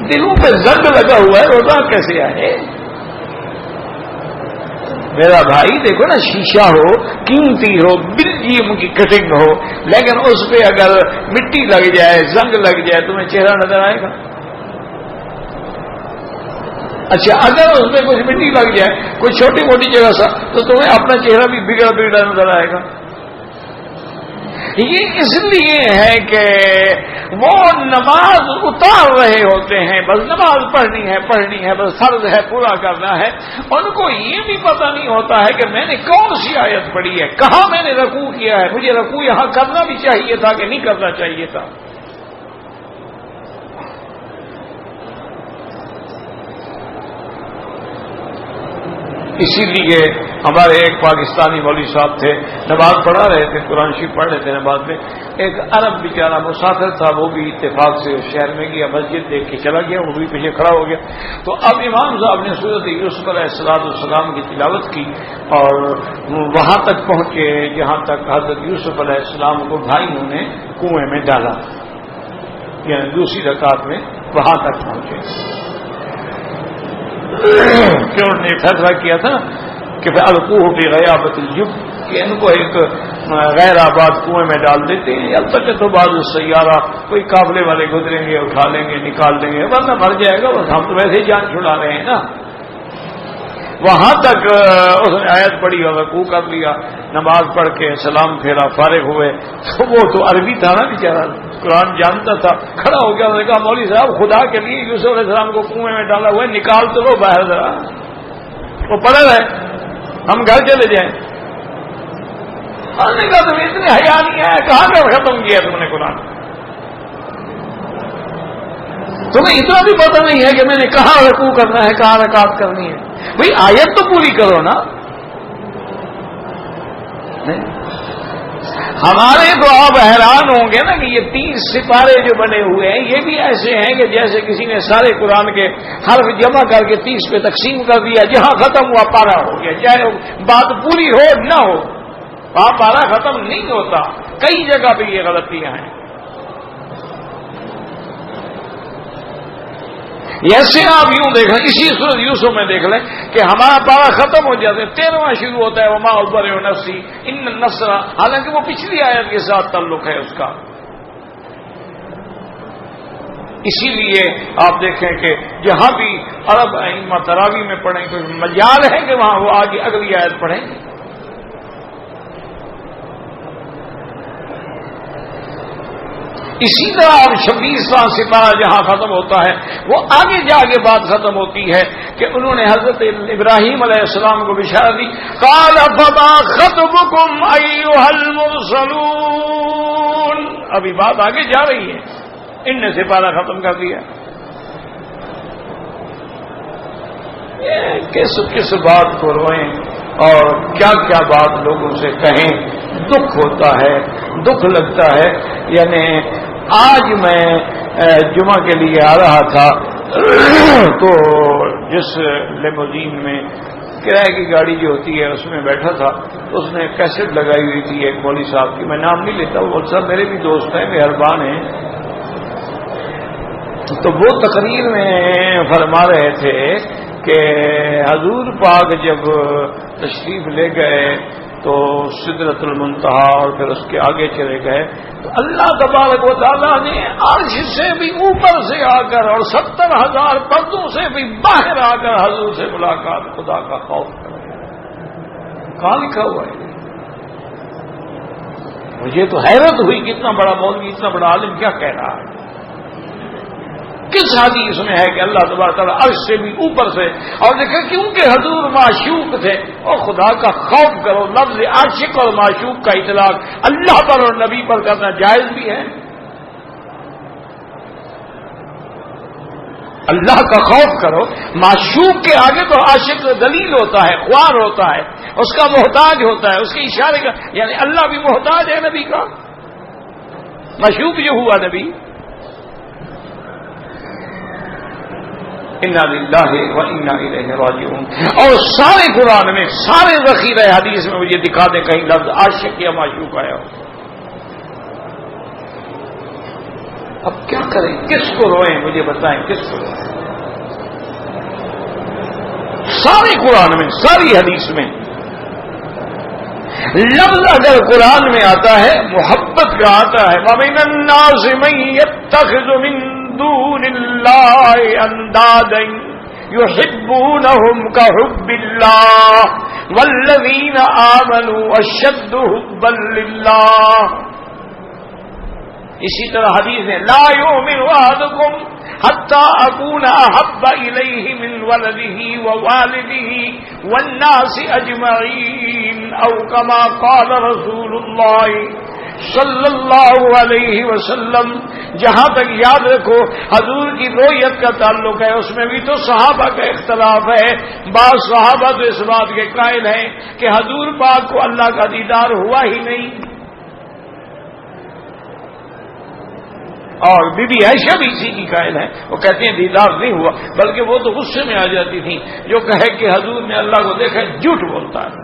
[SPEAKER 1] دلوں پہ زنگ لگا ہوا ہے، روزہ کیسے آئے؟ میرا بھائی دیکھو نا، شیشہ ہو، قیمتی ہو، بلجیم کی کٹنگ ہو، لیکن اس پہ اگر مٹی لگ جائے، زنگ لگ جائے، تمہیں چہرہ نظر آئے گا؟ اچھا اگر اس میں کچھ مٹی لگ جائے، کوئی چھوٹی موٹی جگہ سا، تو تمہیں اپنا چہرہ بھی بگڑا بگڑا نظر آئے گا. یہ اس لیے ہے کہ وہ نماز اتار رہے ہوتے ہیں، بس نماز پڑھنی ہے، بس فرض ہے، پورا کرنا ہے. ان کو یہ بھی پتہ نہیں ہوتا ہے کہ میں نے کون سی آیت پڑھی ہے، کہاں میں نے رکوع کیا ہے، مجھے رکوع یہاں کرنا بھی چاہیے تھا کہ نہیں کرنا چاہیے تھا. اسی لیے ہمارے ایک پاکستانی مولوی صاحب تھے، نماز پڑھا رہے تھے، قرآن شریف پڑھ رہے تھے نماز میں. ایک عرب بیچارہ مسافر تھا، وہ بھی اتفاق سے اس شہر میں گیا، مسجد دیکھ کے چلا گیا، وہ بھی پیچھے کھڑا ہو گیا. تو اب امام صاحب نے سورۃ یوسف علیہ السلام کی تلاوت کی اور وہاں تک پہنچے جہاں تک حضرت یوسف علیہ السلام کو بھائیوں نے کنویں میں ڈالا، یعنی دوسری رکعت میں وہاں تک پہنچے. کیوں نے فیصلہ کیا تھا کہ القوہ فی غیابۃ الجب، کہ ان کو ایک غیر آباد کنویں میں ڈال دیتے ہیں، اب تک تو بعض سیارہ کوئی قافلے والے گزریں گے، اٹھا لیں گے، نکال دیں گے، ورنہ مر جائے گا. بس ہم تو ویسے ہی جان چھڑا رہے ہیں نا. وہاں تک اس نے آیت پڑھی اور رکوع کر لیا، نماز پڑھ کے سلام پھیرا، فارغ ہوئے. تو وہ تو عربی تھا نا بیچارہ، قرآن جانتا تھا، کھڑا ہو گیا. نے کہا مولوی صاحب خدا کے لیے یوسف علیہ السلام کو کنویں میں ڈالا ہوا ہے، نکال تو لو باہر ذرا. وہ پڑھ رہے، ہم گھر چلے جائیں. نے کہا تمہیں اتنے حیا نہیں ہے، کہاں کر ختم کیا تم نے قرآن؟ تمہیں اتنا بھی پتہ نہیں ہے کہ میں نے کہاں رکوع کرنا ہے، کہاں رکعت کرنی ہے؟ بھئی آیت تو پوری کرو نا. ہمارے تو آپ حیران ہوں گے نا کہ یہ 30 سپارے جو بنے ہوئے ہیں، یہ بھی ایسے ہیں کہ جیسے کسی نے سارے قرآن کے حرف جمع کر کے 30 پہ تقسیم کر دیا، جہاں ختم ہوا پارا ہو گیا، چاہے بات پوری ہو نہ ہو، وہاں پارا ختم نہیں ہوتا. کئی جگہ پہ یہ غلطیاں ہیں. ایسے آپ یوں دیکھ لیں، اسی سورۃ یوسف میں دیکھ لیں کہ ہمارا پارا ختم ہو جاتا ہے، 13واں شروع ہوتا ہے وما ابرئ نفسی ان النصر، حالانکہ وہ پچھلی آیت کے ساتھ تعلق ہے اس کا. اسی لیے آپ دیکھیں کہ جہاں بھی عرب ائمہ تراویح میں پڑھیں کوئی مجال ہے کہ وہاں وہ آگے اگلی آیت پڑھیں. اسی طرح اب 26واں سپارہ جہاں ختم ہوتا ہے، وہ آگے جا کے بات ختم ہوتی ہے کہ انہوں نے حضرت ابراہیم علیہ السلام کو بشارت دی. قال فما خطبكم ايها المرسلون. ابھی بات آگے جا رہی ہے، ان نے سپارہ ختم کر دیا. کس کس بات کو روئیں اور کیا کیا بات لوگوں سے کہیں. دکھ ہوتا ہے، دکھ لگتا ہے. یعنی آج میں جمعہ کے لیے آ رہا تھا تو جس لیموزین میں کرایہ کی گاڑی جو ہوتی ہے اس میں بیٹھا تھا، اس نے کیسٹ لگائی ہوئی تھی ایک مولوی صاحب کی، میں نام نہیں لیتا، وہ سب میرے بھی دوست ہیں، مہربان ہیں. تو وہ تقریر میں فرما رہے تھے کہ حضور پاک جب تشریف لے گئے تو سدرۃ المنتہا اور پھر اس کے آگے چلے گئے تو اللہ تبارک و تعالیٰ نے عرش سے بھی اوپر سے آ کر اور 70,000 پردوں سے بھی باہر آ کر حضور سے ملاقات خدا کا خوف کر. کہاں لکھا ہوا ہے؟ مجھے تو حیرت ہوئی کہ اتنا بڑا مولوی، اتنا بڑا عالم کیا کہہ رہا ہے. کس حدیث میں ہے کہ اللہ تبارک تعالیٰ عرش سے بھی اوپر سے؟ اور دیکھیں کیونکہ حضور معشوق تھے اور خدا کا خوف کرو. لفظ عاشق اور معشوق کا اطلاق اللہ پر اور نبی پر کرنا جائز بھی ہے. اللہ کا خوف کرو، معشوق کے آگے تو عاشق دلیل ہوتا ہے، خوار ہوتا ہے، اس کا محتاج ہوتا ہے، اس کے اشارے کا. یعنی اللہ بھی محتاج ہے نبی کا. معشوق جو ہوا نبی. انا للہ و انا الیہ راجعون. اور سارے قرآن میں، سارے ذخیرہ حدیث میں مجھے دکھا دیں کہیں لفظ عاشق یا معشوق آیا ہو. اب کیا کریں، کس کو روئیں؟ مجھے بتائیں کس کو روئیں. سارے قرآن میں، ساری حدیث میں لفظ اگر قرآن میں آتا ہے محبت کا آتا ہے. وَمِنَ النَّاسِ مَن يَتَّخِذُ مِن دون اللہ اندادا یحبونہم کحب اللہ والذین آمنوا اشد حبا للہ. اسی طرح حدیث ہے لا یؤمن احدکم حتی اکون احب الیہ من ولدہ ووالدہ والناس اجمعین او کما قال رسول اللہ صلی اللہ علیہ وسلم. جہاں تک یاد رکھو حضور کی رویت کا تعلق ہے اس میں بھی تو صحابہ کا اختلاف ہے. بعض صحابہ تو اس بات کے قائل ہیں کہ حضور پاک کو اللہ کا دیدار ہوا ہی نہیں. اور بی بی عائشہ بھی اسی کی قائل ہیں، وہ کہتے ہیں دیدار نہیں ہوا، بلکہ وہ تو غصے میں آ جاتی تھی. جو کہے کہ حضور نے اللہ کو دیکھا جھوٹ بولتا ہے.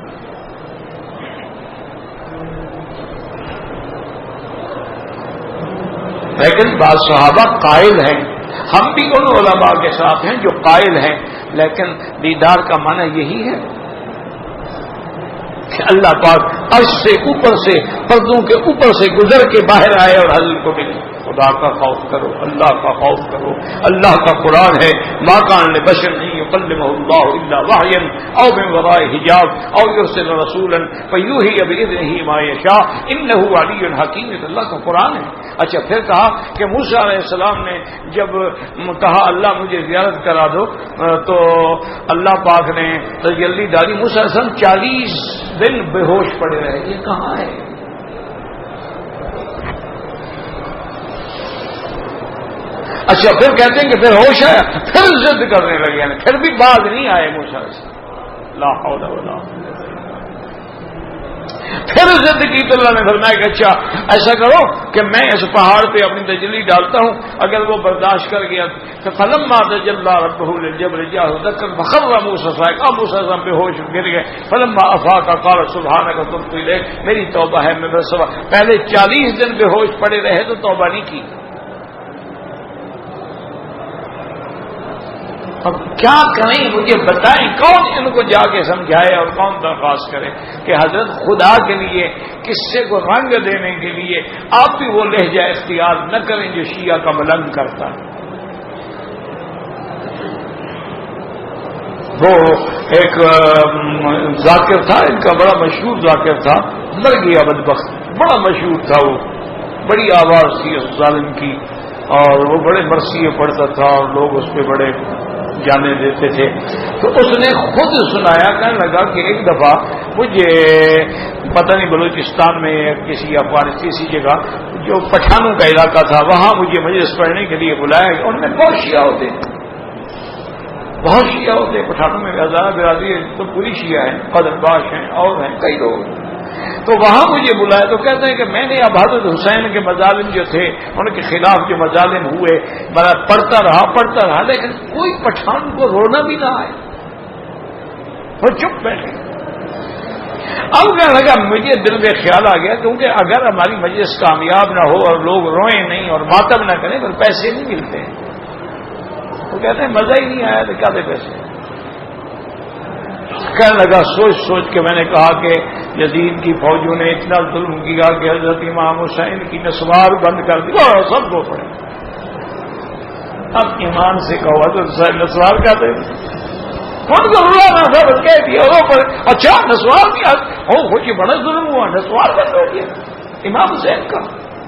[SPEAKER 1] لیکن بعض صحابہ قائل ہیں، ہم بھی ان علماء کے ساتھ ہیں جو قائل ہیں، لیکن دیدار کا معنی یہی ہے کہ اللہ پاک عرش سے اوپر سے پردوں کے اوپر سے گزر کے باہر آئے اور حضرت کو ملے. خدا کا خوف کرو، اللہ کا خوف کرو. اللہ کا قرآن ہے ما کان لبشر ان یکلمہ اللہ الا وحیا او من وراء حجاب او یرسل رسولا فیوحی باذنہ ما یشاء انہ علی حکیم. اللہ کا قرآن ہے. اچھا پھر کہا کہ موسیٰ علیہ السلام نے جب کہا اللہ مجھے زیارت کرا دو تو اللہ پاک نے تجلی ڈالی. موسیٰ علیہ السلام 40 دن بے ہوش پڑے رہے. یہ کہاں ہے؟ اچھا پھر کہتے ہیں کہ پھر ہوش آیا، پھر ضد کرنے لگے، پھر بھی بعد نہیں آئے موسیٰ علیہ السلام. لا حول ولا قوة. پھر ضد کی تو اللہ نے فرمایا کہ اچھا ایسا کرو کہ میں اس پہاڑ پہ اپنی تجلی ڈالتا ہوں، اگر وہ برداشت کر گیا تو فلما تجلی ربہ للجبل جعله دکا فخر موسیٰ صاعقا. موسیٰ صاحب بے ہوش گر گئے. فلما افاق قال سبحانک تبت الیک. میری توبہ ہے، میں بس پہلے 40 دن بے ہوش پڑے رہے تو توبہ نہیں کی. اب کیا کریں مجھے بتائیں، کون ان کو جا کے سمجھائے اور کون درخواست کرے کہ حضرت خدا کے لیے قصے کو رنگ دینے کے لیے آپ بھی وہ لہجہ اختیار نہ کریں جو شیعہ کا ملنگ کرتا ہے. وہ ایک ذاکر تھا، ان کا بڑا مشہور ذاکر تھا، مر گیا بدبخت. بڑا مشہور تھا، وہ بڑی آواز تھی اس ظالم کی اور وہ بڑے مرثیے پڑھتا تھا اور لوگ اس پہ بڑے جانے دیتے تھے. تو اس نے خود سنایا، کہنے لگا کہ ایک دفعہ مجھے پتہ نہیں بلوچستان میں کسی افغانستان کسی جگہ جو پٹھانوں کا علاقہ تھا وہاں مجھے مجلس پڑھنے کے لیے بلایا. ان میں بہت شیعہ ہوتے ہیں، بہت شیعہ ہوتے ہیں پٹھانوں میں. ہزارہ برادری تو پوری شیعہ ہیں، قدر باش ہیں اور ہیں کئی لوگ. تو وہاں مجھے بلایا تو کہتے ہیں کہ میں نے اب حضرت حسین کے مظالم جو تھے ان کے خلاف جو مظالم ہوئے پڑھتا رہا لیکن کوئی پٹھان کو رونا بھی نہ آئے، وہ چپ بیٹھے۔ اب کہنے لگا مجھے دل میں خیال آ گیا کیونکہ اگر ہماری مجلس کامیاب نہ ہو اور لوگ روئیں نہیں اور ماتم نہ کریں پھر پیسے نہیں ملتے ہیں۔ وہ کہتے ہیں مزہ ہی نہیں آیا تو کیا دے پیسے۔ کہنے لگا سوچ کے میں نے کہا کہ یزید کی فوجوں نے اتنا ظلم کیا کہ حضرت امام حسین کی نسوار بند کر دی اور سب کو پڑے۔ اب ایمان سے کہو حضرت حسین نسوار کیا دے کون کو رونا تھا بس کہہ دیا پر اچھا نسوار کیا ہو خوش بڑا ظلم ہوا نسوار بند ہو گیا امام حسین کا،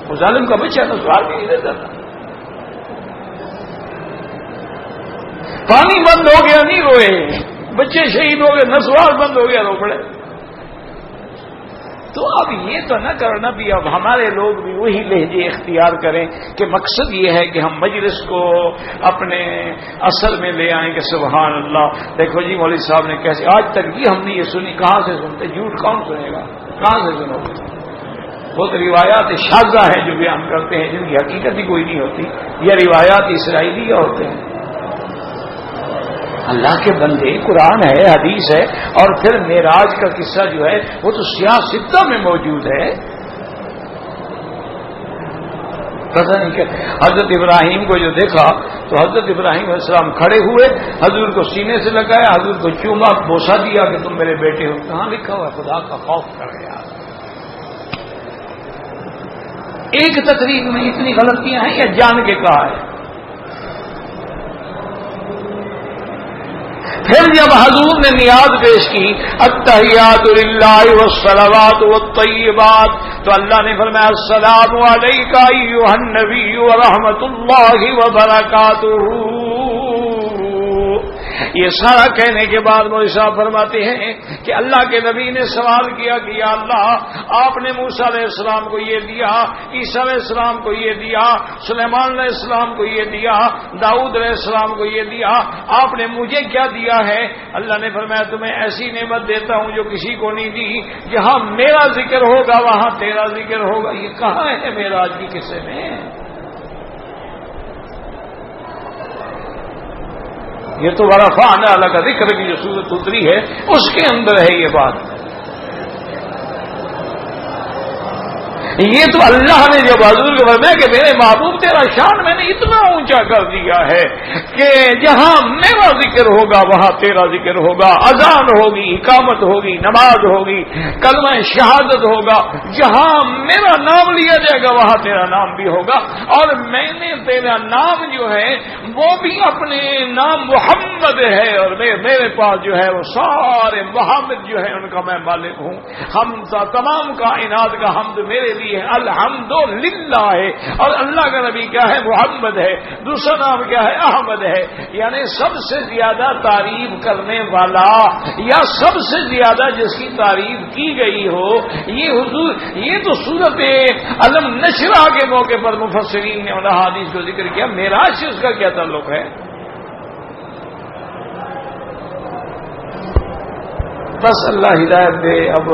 [SPEAKER 1] وہ ظالم کا بچہ نسوار بھی نہیں دیتا تھا۔ پانی بند ہو گیا نہیں روئے، بچے شہید ہو گئے نسوار بند ہو گیا رو پڑے۔ تو اب یہ تو نہ کرنا بھی اب ہمارے لوگ بھی وہی لہجے اختیار کریں کہ مقصد یہ ہے کہ ہم مجلس کو اپنے اصل میں لے آئیں کہ سبحان اللہ دیکھو جی مولوی صاحب نے کیسے آج تک یہ ہم نے یہ سنی، کہاں سے سنتے، جھوٹ کون سنے گا، کہاں سے سنو گے؟ بہت روایات شاذہ ہیں جو بیان کرتے ہیں جن کی حقیقت ہی کوئی نہیں ہوتی، یہ روایات اسرائیلیہ ہوتے ہیں۔ اللہ کے بندے قرآن ہے حدیث ہے اور پھر معراج کا قصہ جو ہے وہ تو سیاہ ستہ میں موجود ہے۔ پتہ نہیں کہ حضرت ابراہیم کو جو دیکھا تو حضرت ابراہیم علیہ السلام کھڑے ہوئے، حضور کو سینے سے لگایا، حضور کو چوما بوسا دیا کہ تم میرے بیٹے ہو۔ کہاں لکھا ہوا خدا کا خوف کر یار۔ ایک تقریر میں اتنی غلطیاں ہیں یا جان کے کہا ہے؟ پھر جب حضور نے نیاز پیش کی التحیات للہ والصلوات والطیبات تو اللہ نے فرمایا السلام علیک ایھا النبی ورحمۃ اللہ وبرکاتہ۔ یہ سارا کہنے کے بعد مولوی صاحب فرماتے ہیں کہ اللہ کے نبی نے سوال کیا کہ یا اللہ آپ نے موسیٰ علیہ السلام کو یہ دیا، عیسیٰ علیہ السلام کو یہ دیا، سلیمان علیہ السلام کو یہ دیا، داؤد علیہ السلام کو یہ دیا، آپ نے مجھے کیا دیا ہے؟ اللہ نے فرمایا تمہیں ایسی نعمت دیتا ہوں جو کسی کو نہیں دی، جہاں میرا ذکر ہوگا وہاں تیرا ذکر ہوگا۔ یہ کہاں ہے معراج کی قصے میں؟ یہ تو ورفعنا لک ذکر کی جو سورت اتری ہے اس کے اندر ہے یہ بات۔ یہ تو اللہ نے جب حضور کو فرمایا کہ میرے محبوب تیرا شان میں نے اتنا اونچا کر دیا ہے کہ جہاں میرا ذکر ہوگا وہاں تیرا ذکر ہوگا، اذان ہوگی، اقامت ہوگی، نماز ہوگی، کلمہ شہادت ہوگا، جہاں میرا نام لیا جائے گا وہاں تیرا نام بھی ہوگا، اور میں نے تیرا نام جو ہے وہ بھی اپنے نام محمد ہے، اور میرے پاس جو ہے وہ سارے محمد جو ہے ان کا میں مالک ہوں۔ ہم تمام کائنات کا حمد میرے لیے الحمد للہ ہے، اور اللہ کا نبی کیا ہے؟ محمد ہے، دوسرا نام کیا ہے؟ احمد ہے، یعنی سب سے زیادہ تعریف کرنے والا یا سب سے زیادہ جس کی تعریف کی گئی ہو یہ حضور۔ یہ تو سورت علم نشرہ کے موقع پر مفسرین نے ان احادیث کو ذکر کیا، معراج سے اس کا کیا تعلق ہے؟ بس اللہ ہدایت دے۔ اب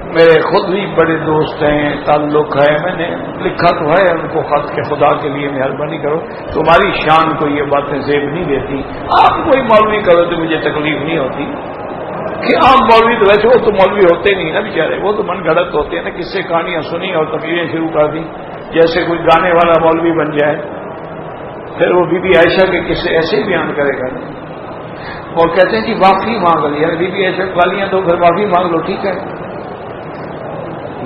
[SPEAKER 1] میرے خود بھی بڑے دوست ہیں، تعلق ہے، میں نے لکھا تو ہے ان کو خط کے خدا کے لیے مہربانی کرو، تمہاری شان کو یہ باتیں زیب نہیں دیتی، آپ کوئی مولوی کرو تو مجھے تکلیف نہیں ہوتی کہ عام مولوی تو ویسے وہ تو مولوی ہوتے نہیں نا بیچارے، وہ تو من گھڑت ہوتے ہیں نا، کس سے کہانیاں سنی اور تقریریں شروع کر دی، جیسے کوئی گانے والا مولوی بن جائے، پھر وہ بی بی عائشہ کے قصے ایسے بیان کرے گا اور کہتے ہیں کہ معافی مانگ لی، یعنی بی بی عائشہ گالیاں تو پھر معافی مانگ لو، ٹھیک ہے۔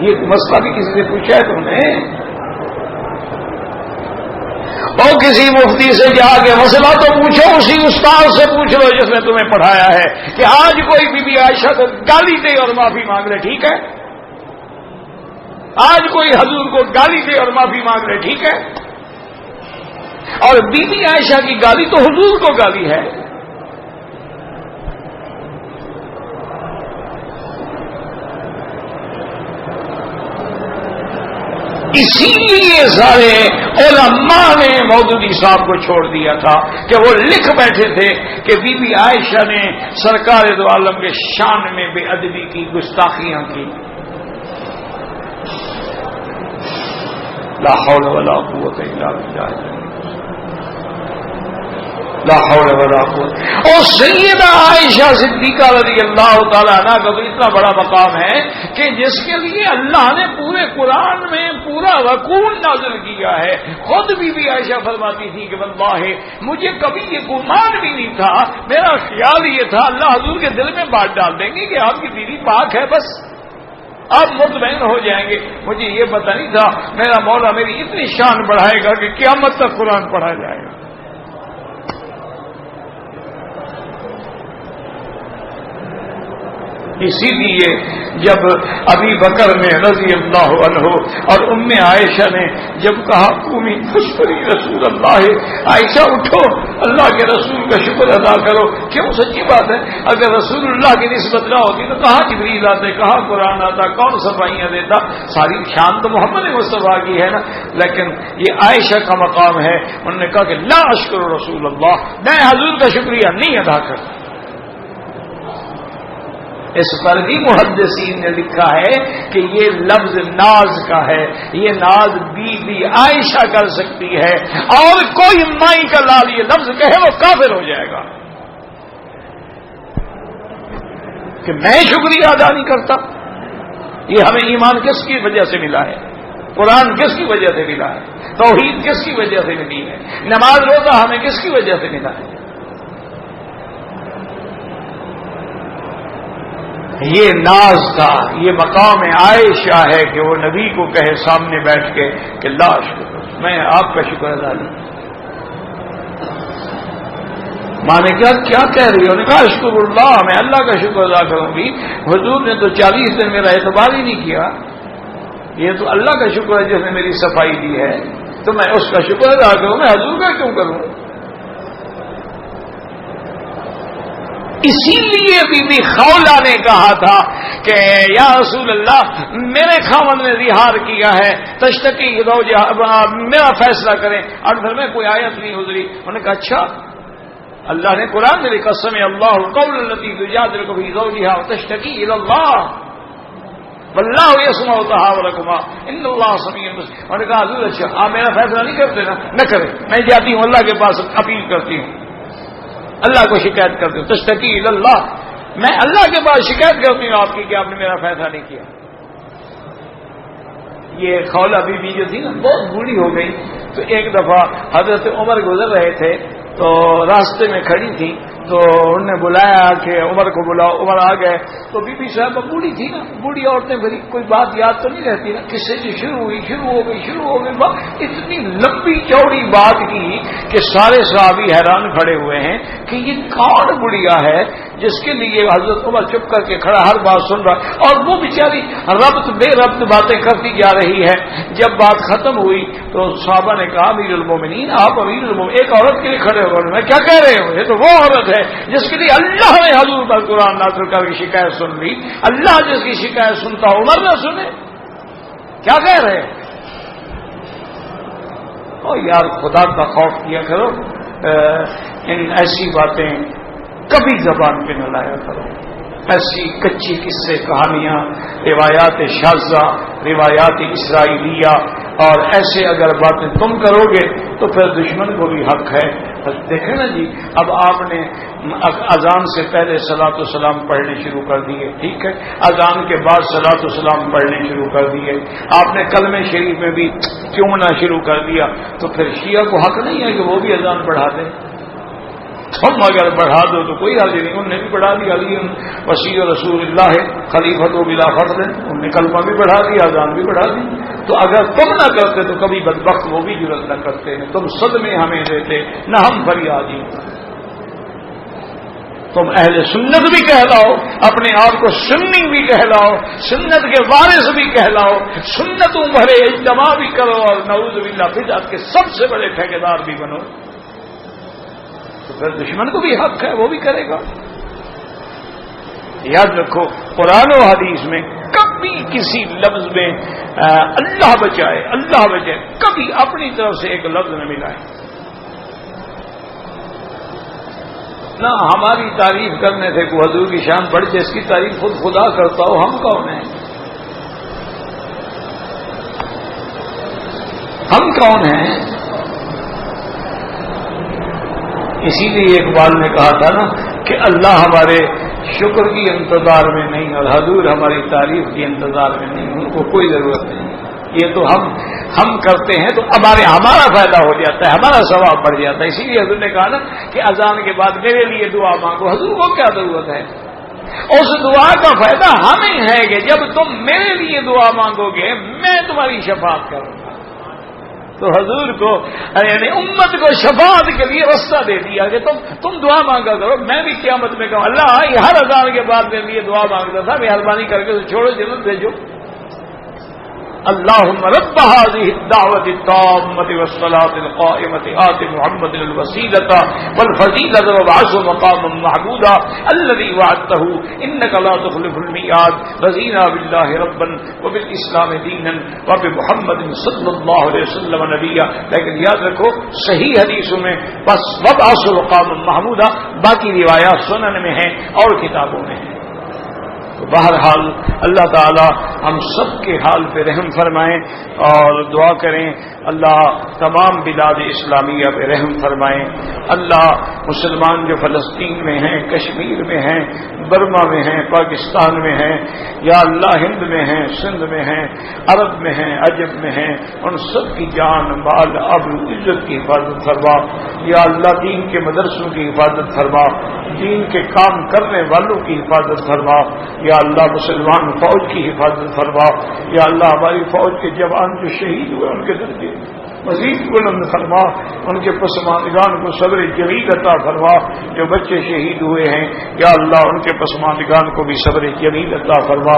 [SPEAKER 1] یہ مسئلہ بھی کسی سے پوچھا ہے تم نے؟ اور کسی مفتی سے جا کے مسئلہ تو پوچھو، اسی استاد سے پوچھ لو جس نے تمہیں پڑھایا ہے کہ آج کوئی بی بی عائشہ کو گالی دے اور معافی مانگ لے، ٹھیک ہے؟ آج کوئی حضور کو گالی دے اور معافی مانگ لے، ٹھیک ہے؟ اور بی بی عائشہ کی گالی تو حضور کو گالی ہے۔ اسی لیے سارے علماء نے مودودی صاحب کو چھوڑ دیا تھا کہ وہ لکھ بیٹھے تھے کہ بی بی عائشہ نے سرکار دو عالم کے شان میں بے ادبی کی، گستاخیاں کی. لا حول ولا قوت الا باللہ، لا حول ولا قوت. اور سیدہ عائشہ صدیقہ رضی اللہ تعالی عنہ کا تو اتنا بڑا مقام ہے کہ جس کے لیے اللہ نے پورے قرآن میں پورا رکوع نازل کیا ہے. خود بی عائشہ فرماتی تھی کہ واللہ مجھے کبھی یہ گمان بھی نہیں تھا، میرا خیال یہ تھا اللہ حضور کے دل میں بات ڈال دیں گے کہ آپ کی بیوی پاک ہے، بس آپ مطمئن ہو جائیں گے. مجھے یہ پتہ نہیں تھا میرا مولا میری اتنی شان بڑھائے گا کہ قیامت تک قرآن پڑھا جائے گا. اسی لیے جب ابی بکر نے رضی اللہ عنہ اور ام عائشہ نے جب کہا قومی فاشکری رسول اللہ، عائشہ اٹھو اللہ کے رسول کا شکر ادا کرو. کیوں؟ سچی بات ہے، اگر رسول اللہ کی نسبت نہ ہوتی تو کہاں جبریل آتے، کہاں قرآن آتا، کون صفائیاں دیتا؟ ساری شان تو محمد مصطفیٰ کی ہے نا. لیکن یہ عائشہ کا مقام ہے، انہوں نے کہا کہ لا اشکر رسول اللہ، میں حضور کا شکریہ نہیں ادا کرتا. اس پر بھی محدثین نے لکھا ہے کہ یہ لفظ ناز کا ہے، یہ ناز بی بی عائشہ کر سکتی ہے، اور کوئی مائی کا لال یہ لفظ کہے وہ کافر ہو جائے گا کہ میں شکریہ ادا نہیں کرتا. یہ ہمیں ایمان کس کی وجہ سے ملا ہے؟ قرآن کس کی وجہ سے ملا ہے؟ توحید کس کی وجہ سے ملی ہے؟ نماز روزہ ہمیں کس کی وجہ سے ملا ہے؟ یہ ناز کا، یہ مقام عائشہ ہے کہ وہ نبی کو کہے سامنے بیٹھ کے کہ لا شکر، میں آپ کا شکر ادا نہیں. ماں نے کیا کہہ رہی ہے؟ انہوں نے کہا اشکر اللہ، میں اللہ کا شکر ادا کروں گی. حضور نے تو 40 دن میرا اعتبار ہی نہیں کیا، یہ تو اللہ کا شکر ہے جس نے میری صفائی دی ہے، تو میں اس کا شکر ادا کروں، میں حضور کا کیوں کروں؟ اسی لیے بی بی خولہ نے کہا تھا کہ یا رسول اللہ میرے خاوند نے ظہار کیا ہے، تشتکی میرا فیصلہ کریں. اور پھر میں کوئی آیت نہیں گزری. انہوں نے کہا اچھا، اللہ نے قرآن میں لکھا سمع اللہ القول التی تجادلک فی زوجها وتشتکی الی اللہ واللہ یسمع تحاورکما ان اللہ سمیع بصیر. انہوں نے کہا حضور اچھا آپ میرا فیصلہ نہیں کرتے نا، نہ کریں، میں جاتی ہوں اللہ کے پاس اپیل کرتی ہوں، اللہ کو شکایت کرتی ہوں. تشتکی الی اللہ، میں اللہ کے پاس شکایت کرتی ہوں آپ کی کہ آپ نے میرا فیصلہ نہیں کیا. یہ خولہ بی بی جو تھی نا بہت بوڑھی ہو گئی. تو ایک دفعہ حضرت عمر گزر رہے تھے تو راستے میں کھڑی تھی، تو انہوں نے بلایا کہ عمر کو بلاؤ. عمر آ گئے تو بی بی صاحب بوڑھی تھی نا، بوڑھی عورتیں بھری کوئی بات یاد تو نہیں رہتی نا، کس سے جو شروع ہو گئی بات اتنی لمبی چوڑی بات کی کہ سارے صحابی حیران کھڑے ہوئے ہیں کہ یہ کون بڑھیا ہے جس کے لیے حضرت عمر چپ کر کے کھڑا ہر بات سن رہا، اور وہ بیچاری ربط بے ربط باتیں کرتی جا رہی ہے. جب بات ختم ہوئی تو صحابہ نے کہا امیر المومنین آپ امیر المومنین ایک عورت کے لیے کھڑے ہو رہے ہیں، کیا کہہ رہے ہو؟ یہ تو وہ عورت ہے جس کے لیے اللہ نے حضور پر قرآن نازل کر کے شکایت سن لی. اللہ جس کی شکایت سنتا عمر نہ سنے، کیا کہہ رہے ہیں؟ او یار خدا کا خوف کیا کرو، ان ایسی باتیں کبھی زبان پہ نہ لایا کرو. ایسی کچی قصے کہانیاں، روایات شاذہ، روایات اسرائیلیہ اور ایسے اگر باتیں تم کرو گے تو پھر دشمن کو بھی حق ہے. دیکھیں نا جی، اب آپ نے اذان سے پہلے صلاۃ و سلام پڑھنے شروع کر دیے، ٹھیک ہے، اذان کے بعد صلاۃ و سلام پڑھنے شروع کر دیے، آپ نے کلمہ شریف میں بھی چومنا شروع کر دیا، تو پھر شیعہ کو حق نہیں ہے کہ وہ بھی اذان بڑھا دیں؟ تم اگر بڑھا دو تو کوئی حاضر نہیں، انہوں نے بھی بڑھا دیا، علی وسیع رسول اللہ خلیفۃ و بلا فخر، انہوں نے کلمہ بھی بڑھا دیا، اذان بھی بڑھا دی. تو اگر تم نہ کرتے تو کبھی بدبخت وہ بھی جرأت نہ کرتے ہیں. تم صدمے ہمیں دیتے نہ ہم فریادی. تم اہل سنت بھی کہلاؤ، اپنے آپ کو سنی بھی کہلاؤ، سنت کے وارث بھی کہلاؤ، سنتوں بھرے اجتماع بھی کرو، اور نعوذ باللہ بدعت کے سب سے بڑے ٹھیکیدار بھی بنو، تو پھر دشمن کو بھی حق ہے، وہ بھی کرے گا. یاد رکھو قرآن و حدیث میں کب کبھی کسی لفظ میں اللہ بچائے اللہ بچائے کبھی اپنی طرف سے ایک لفظ نہ ملائے. نہ ہماری تعریف کرنے سے کوئی حضور کی شان بڑھ جائے، اس کی تعریف خود خدا کرتا ہو، ہم کون ہیں؟ ہم کون ہیں؟ اسی لیے اقبال نے کہا تھا نا کہ اللہ ہمارے شکر کی انتظار میں نہیں اور حضور ہماری تعریف کی انتظار میں نہیں، ان کو کوئی ضرورت نہیں. یہ تو ہم کرتے ہیں تو ہمارا فائدہ ہو جاتا ہے، ہمارا ثواب بڑھ جاتا ہے. اسی لیے حضور نے کہا نا کہ اذان کے بعد میرے لیے دعا مانگو. حضور کو کیا ضرورت ہے؟ اس دعا کا فائدہ ہمیں ہے کہ جب تم میرے لیے دعا مانگو گے میں تمہاری شفاعت کروں گا. تو حضور کو یعنی امت کو شفاعت کے لیے رستہ دے دیا کہ تم دعا مانگا کرو. میں بھی قیامت میں کہوں اللہ یہ ہر اذان کے بعد میرے لیے دعا مانگتا تھا، مہربانی کر کے چھوڑو جنت بھیجو. اللهم رب هذه الدعوة التامة والصلاة القائمة آت محمد الوسيلة والفضيلة وابعثه مقاما محمودا الذي وعدته إنك لا تخلف الميعاد رضينا بالله ربا وبالإسلام دينا وبمحمد صلی اللہ علیہ وسلم نبیا. لیکن یاد رکھو صحیح حدیثوں میں بس وابعثه مقاما محمودا، باقی روایات سنن میں ہیں اور کتابوں میں ہیں. بہرحال اللہ تعالی ہم سب کے حال پہ رحم فرمائیں اور دعا کریں اللہ تمام بلاد اسلامیہ پہ رحم فرمائیں. اللہ مسلمان جو فلسطین میں ہیں، کشمیر میں ہیں، برما میں ہیں، پاکستان میں ہیں، یا اللہ ہند میں ہیں، سندھ میں ہیں، عرب میں ہیں، عجم میں ہیں، ان سب کی جان مال آبرو عزت کی حفاظت فرما. یا اللہ دین کے مدرسوں کی حفاظت فرما، دین کے کام کرنے والوں کی حفاظت فرما. یا اللہ مسلمان فوج کی حفاظت فرما. یا اللہ ہماری فوج کے جوان جو شہید ہوئے ان کے درجے مزید بلند فرما، ان کے پسماندگان کو صبر جمیل عطا فرما. جو بچے شہید ہوئے ہیں یا اللہ ان کے پسماندگان کو بھی صبر جمیل عطا فرما.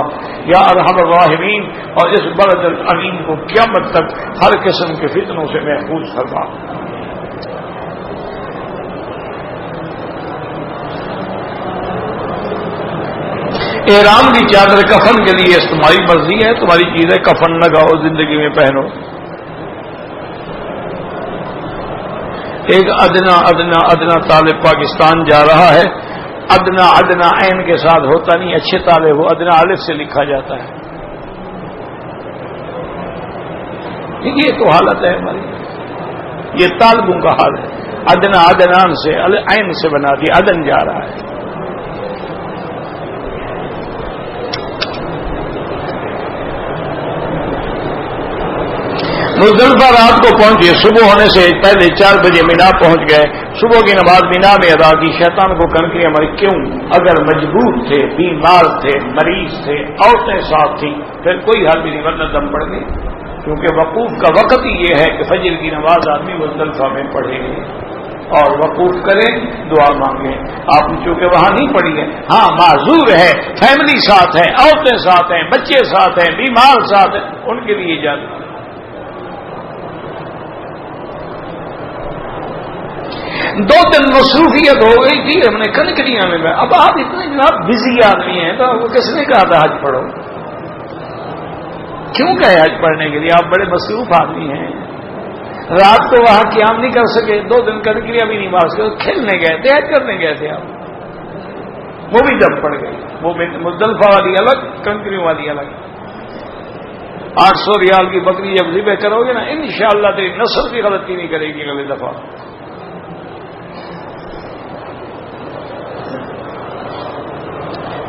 [SPEAKER 1] یا ارحم الراحمین اور اس بلد الامین کو قیامت تک ہر قسم کے فتنوں سے محفوظ فرما. احرام کی چادر کفن کے لیے تمہاری مرضی ہے، تمہاری چیز ہے، کفن لگاؤ زندگی میں پہنو. ایک ادنا طالب پاکستان جا رہا ہے. ادنا عین کے ساتھ ہوتا نہیں، اچھے طالب وہ ادنا الف سے لکھا جاتا ہے. یہ تو حالت ہے ہماری، یہ طالبوں کا حال ہے. ادنان سے عین سے بنا دیا، ادن جا رہا ہے. مزدلفہ رات کو پہنچے، صبح ہونے سے پہلے 4 بجے مینا پہنچ گئے. صبح کی نماز مینا میں ادا کی. شیطان کو کنکریاں ماری. کیوں؟ اگر مجبور تھے، بیمار تھے، مریض تھے، عورتیں ساتھ تھیں، پھر کوئی حل بھی نہیں، ورنہ دم پڑ گئی. کیونکہ وقوف کا وقت ہی یہ ہے کہ فجر کی نماز آدمی مزدلفہ میں پڑھے گی اور وقوف کریں، دعا مانگیں. آپ نے چونکہ وہاں نہیں پڑھی ہے، ہاں معذور ہے، فیملی ساتھ ہے، عورتیں ساتھ ہیں، بچے ساتھ ہیں، بیمار ساتھ ہیں، ان کے لیے اجازت. 2 دن مصروفیت ہو گئی تھی ہم نے کنکریاں میں. اب آپ اتنے جناب بزی آدمی ہیں تو وہ کس نے کہا تھا حج پڑھو؟ کیوں کہے حج پڑھنے کے لیے؟ آپ بڑے مصروف آدمی ہیں. رات کو وہاں قیام نہیں کر سکے، 2 دن کنکریاں بھی نہیں مار سکے، کھیلنے گئے تھے، حج کرنے گئے تھے آپ. وہ بھی دم پڑ گئی. وہ مزدلفہ والی الگ، کنکریوں والی الگ. 800 ریال کی بکری جب ذبح کرو گے نا، انشاءاللہ تیری نسل بھی غلطی نہیں کرے گی اگلی دفعہ.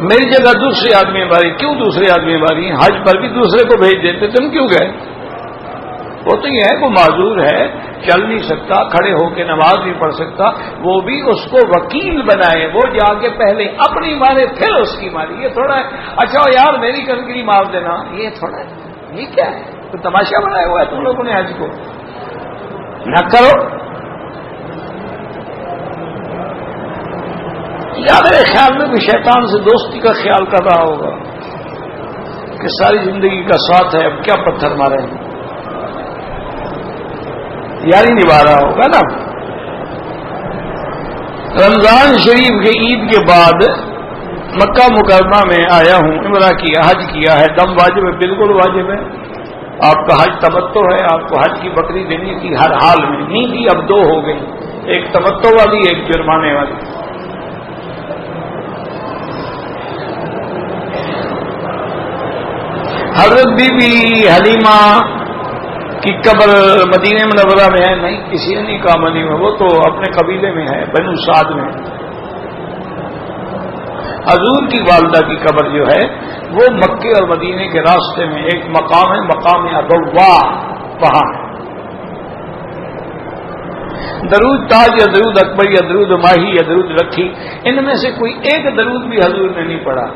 [SPEAKER 1] میری جگہ دوسرے آدمی ماری. کیوں دوسرے آدمی ماری؟ حج پر بھی دوسرے کو بھیج دیتے، تم کیوں گئے؟ وہ تو یہ ہے وہ معذور ہے، چل نہیں سکتا، کھڑے ہو کے نماز نہیں پڑھ سکتا، وہ بھی اس کو وکیل بنائے، وہ جا کے پہلے اپنی مارے پھر اس کی ماری. یہ تھوڑا ہے اچھا یار میری کنکری مار دینا، یہ تھوڑا ہے. یہ کیا ہے؟ تو تماشا بنایا ہوا ہے تم لوگوں نے حج کو. نہ کرو. یا میرے خیال میں بھی شیطان سے دوستی کا خیال کر رہا ہوگا کہ ساری زندگی کا ساتھ ہے، اب کیا پتھر مارے ہیں، یاری نبھا رہا ہوگا نا. رمضان شریف کے عید کے بعد مکہ مکرمہ میں آیا ہوں، عمرہ کیا، حج کیا ہے، دم واجب ہے؟ بالکل واجب ہے۔ آپ کا حج تمتع ہے، آپ کو حج کی بکری دینی تھی ہر حال میں، نہیں دی، اب دو ہو گئی، ایک تمتع والی، ایک جرمانے والی۔ حضرت بی بی حلیمہ کی قبر مدینہ منورہ میں ہے؟ نہیں، کسی نے نہیں کہا مدینہ میں، وہ تو اپنے قبیلے میں ہے، بنو سعد میں۔ حضور کی والدہ کی قبر جو ہے وہ مکے اور مدینے کے راستے میں ایک مقام ہے، مقام ابوا، وہاں ہے۔ درود تاج یا درود اکبر یا درود ماہی یا درود رکھی، ان میں سے کوئی ایک درود بھی حضور نے نہیں پڑھا،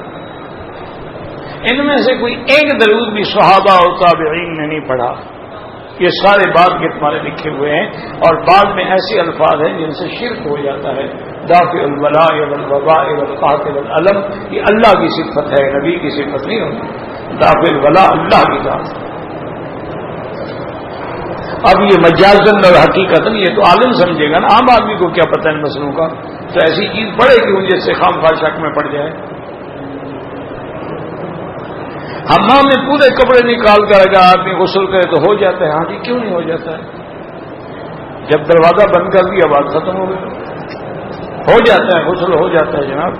[SPEAKER 1] ان میں سے کوئی ایک درود بھی صحابہ اور تابعین نے نہیں پڑھا۔ یہ سارے بعد کے تمہارے لکھے ہوئے ہیں، اور بعد میں ایسے الفاظ ہیں جن سے شرک ہو جاتا ہے۔ دافع البلاء والوباء والقاتل العلم، یہ اللہ کی صفت ہے، نبی کی صفت نہیں ہوتی۔ دافع البلاء اللہ کی ذات۔ اب یہ مجازن اور حقیقتاً یہ تو عالم سمجھے گا نا، عام آدمی کو کیا پتہ ان مسئلوں کا، تو ایسی چیز پڑے کہ ان جیسے خام خواہ شک میں پڑ جائے۔ حمام میں پورے کپڑے نکال کر اگر آدمی غسل کرے تو ہو جاتا ہے؟ ہاں جی، کیوں نہیں ہو جاتا ہے؟ جب دروازہ بند کر دیا بات ختم ہو گئی، ہو جاتا ہے، غسل ہو جاتا ہے جناب۔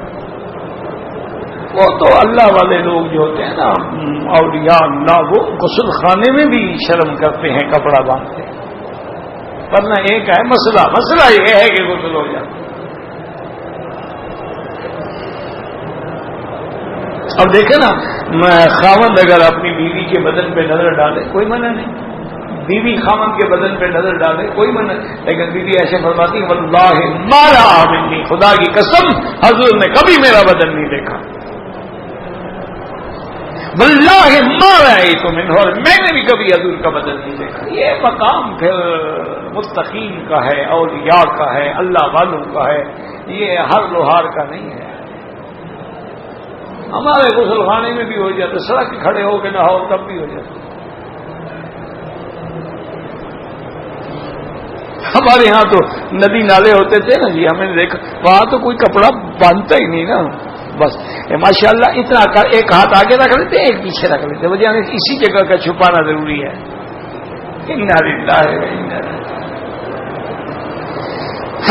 [SPEAKER 1] وہ تو اللہ والے لوگ جو ہوتے ہیں نا، اولیاء اللہ، وہ غسل خانے میں بھی شرم کرتے ہیں کپڑا باندھتے ہیں، ورنہ ایک ہے مسئلہ یہ ہے کہ غسل ہو جاتا ہے۔ اب دیکھیں نا، خاوند اگر اپنی بیوی کے بدن پہ نظر ڈالے کوئی منع نہیں، بیوی خاوند کے بدن پہ نظر ڈالے کوئی منع نہیں، لیکن بیوی ایسے فرماتی واللہ ما رأى منی، خدا کی قسم حضور نے کبھی میرا بدن نہیں دیکھا، واللہ ما رأیت منہ، اور میں نے بھی کبھی حضور کا بدن نہیں دیکھا۔ یہ مقام پھر متقین کا ہے، اولیاء کا ہے، اللہ والوں کا ہے، یہ ہر لوہار کا نہیں ہے۔ ہمارے غسل خانے میں بھی ہو جاتا، سڑک کھڑے ہو کے نہاؤ تب بھی ہو جاتا۔ ہمارے یہاں تو ندی نالے ہوتے تھے نا جی، ہمیں نے دیکھا وہاں تو کوئی کپڑا باندھتا ہی نہیں نا، بس ماشاءاللہ اتنا ایک ہاتھ آگے رکھ لیتے ایک پیچھے رکھ لیتے، وجہ اسی جگہ کا چھپانا ضروری ہے۔ انا للہ و انا الیہ۔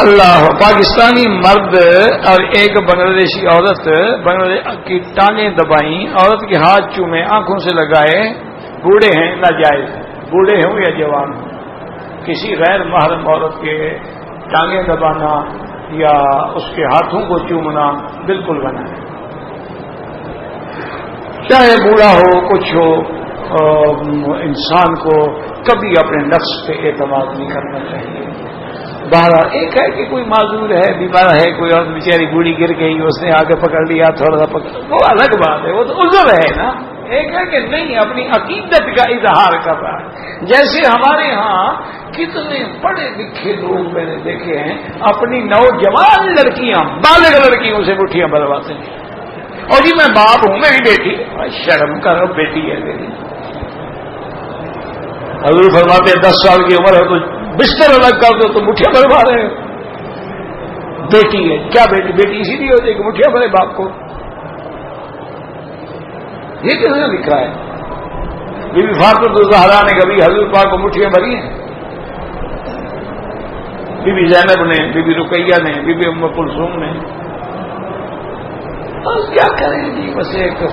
[SPEAKER 1] اللہ، پاکستانی مرد اور ایک بنگلہ دیشی عورت کی ٹانگیں دبائیں، عورت کے ہاتھ چومے، آنکھوں سے لگائے، بوڑھے ہیں ناجائز، بوڑھے ہوں یا جوان ہوں، کسی غیر محرم عورت کے ٹانگیں دبانا یا اس کے ہاتھوں کو چومنا بالکل منع ہے۔ چاہے بوڑھا ہو کچھ ہو، انسان کو کبھی اپنے نفس پہ اعتماد نہیں کرنا چاہیے۔ بہرحال ایک ہے کہ کوئی معذور ہے، بیمار ہے، کوئی اور بیچاری بوڑھی گر گئی، اس نے آگے پکڑ لیا، تھوڑا سا پکڑ، وہ الگ بات ہے، وہ تو عذر ہے نا۔ ایک ہے کہ نہیں، اپنی عقیدت کا اظہار کر رہا ہے۔ جیسے ہمارے ہاں کتنے پڑھے لکھے لوگ میں نے دیکھے ہیں اپنی نوجوان لڑکیاں، بالغ لڑکیوں سے مٹھیاں بھرواتے ہیں، اور جی میں باپ ہوں، میری بیٹی، شرم کرو، بیٹی ہے میری۔ حضور فرماتے ہیں 10 سال کی عمر ہے تو بستر الگ کر دو، تو مٹھیاں بھروا رہے ہیں، بیٹی ہے کیا؟ بیٹی اسی لیے ہوتی ہے کہ مٹھیاں بھرے باپ کو۔ یہ کس نے لکھا ہے؟ بی بی فاطمہ الزہرا نے کبھی حضور پاک کو مٹھیاں بھری ہیں؟ بی بی زینب نے، بی بی رقیہ نے، بی بی ام کلثوم نے؟ کیا کریں جی، بس ایک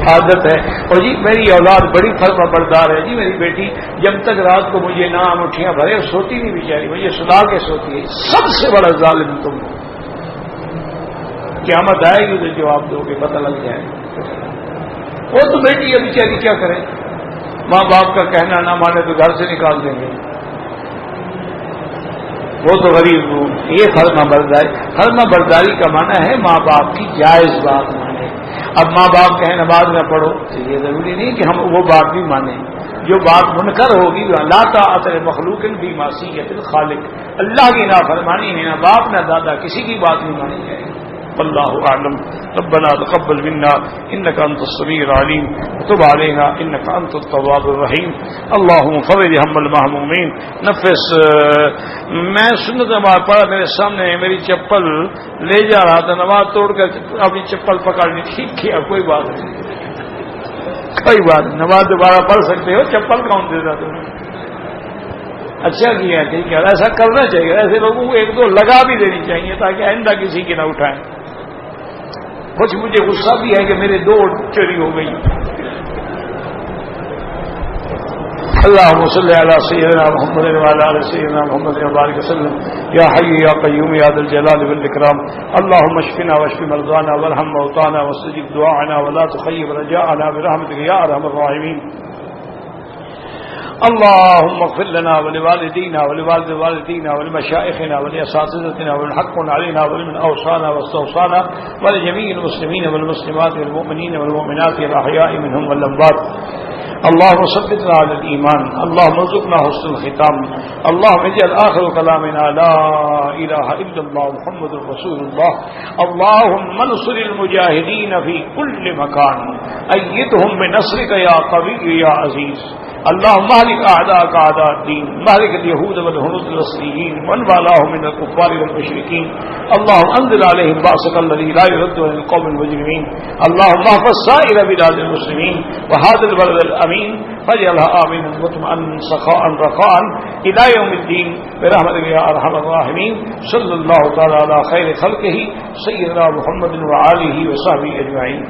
[SPEAKER 1] عادت ہے۔ اور جی میری اولاد بڑی فرما بردار ہے جی، میری بیٹی جب تک رات کو مجھے نہ مٹھیاں بھرے سوتی نہیں بیچاری، مجھے سلا کے سوتی ہے۔ سب سے بڑا ظالم تم، قیامت آئے گی تو جواب دو گے، پتہ لگ جائے گا۔ وہ تو بیٹی ہے بیچاری، کیا کرے، ماں باپ کا کہنا نہ مانے تو گھر سے نکال دیں گے، وہ تو غریب ہوں۔ یہ فرما برداری، فرما برداری کا معنی ہے ماں باپ کی جائز بات مانے۔ اب ماں باپ کہیں نماز نہ پڑھو تو یہ ضروری نہیں کہ ہم وہ بات بھی مانیں، جو بات منکر ہوگی لا طاعت لمخلوق فی معصیۃ الخالق، اللہ کی نافرمانی ہے، نہ باپ نہ دادا کسی کی بات نہیں مانی جائے گی۔ والله اعلم. ربنا تقبل منا انك انت السميع العليم وتب علينا انك انت التواب الرحيم. اللهم فرج هم المهمومين. نفس میں سنت نماز پڑھا، میرے سامنے میری چپل لے جا رہا تھا، نماز توڑ کر اپنی چپل پکڑ لی. ٹھیک کیا، کوئی بات نہیں، کوئی بات نہیں، نماز دوبارہ پڑھ سکتے ہو، چپل کون دیتا تمہیں؟ اچھا کیا، ٹھیک ہے، ایسا کرنا چاہیے. ایسے لوگوں کو ایک دو لگا بھی دینی چاہیے تاکہ آئندہ کسی کی نہ اٹھائیں. کچھ مجھے غصہ بھی ہے کہ میرے دو چوری ہو گئی. اللهم صل على سيدنا محمد وعلى ال سيدنا محمد وبارك وسلم يا حي يا قيوم يا ذا الجلال والاكرام. اللهم اشفنا واشف مرضانا وارحم موتانا واستجب دعاءنا ولا تخيب رجاءنا برحمتك يا ارحم الراحمين. اللهم اغفر لنا ولوالدينا ولوالد والدينا ولمشائخنا ولأساتذتنا ولمن حق علينا ولمن أوصانا واستوصانا ولجميع المسلمين والمسلمات والمؤمنين والمؤمنات الأحياء منهم والأموات. اللهم ثبتنا على الإيمان. اللهم ارزقنا حسن الختام. اللهم اجعل آخر كلامنا لا إله إلا الله محمد رسول الله. اللهم انصر المجاهدين في كل مكان، أيدهم بنصرك يا قوي يا عزيز. اللهم اهلك اعداءك اعداء الدين، مهلك اليهود والهنود الاصليين ومن والاهم من الكفار والمشركين. اللهم انزل عليهم بأسك الذي لا يرد عن القوم المجرمين. اللهم احفظ سائر بلاد المسلمين وهذا البلد الامين واجعلها امنا مطمئنا سخاء رخاء الى يوم الدين برحمتك يا ارحم الراحمين. صلى الله تعالى على خير خلقه سيدنا محمد وآله وصحبه اجمعين.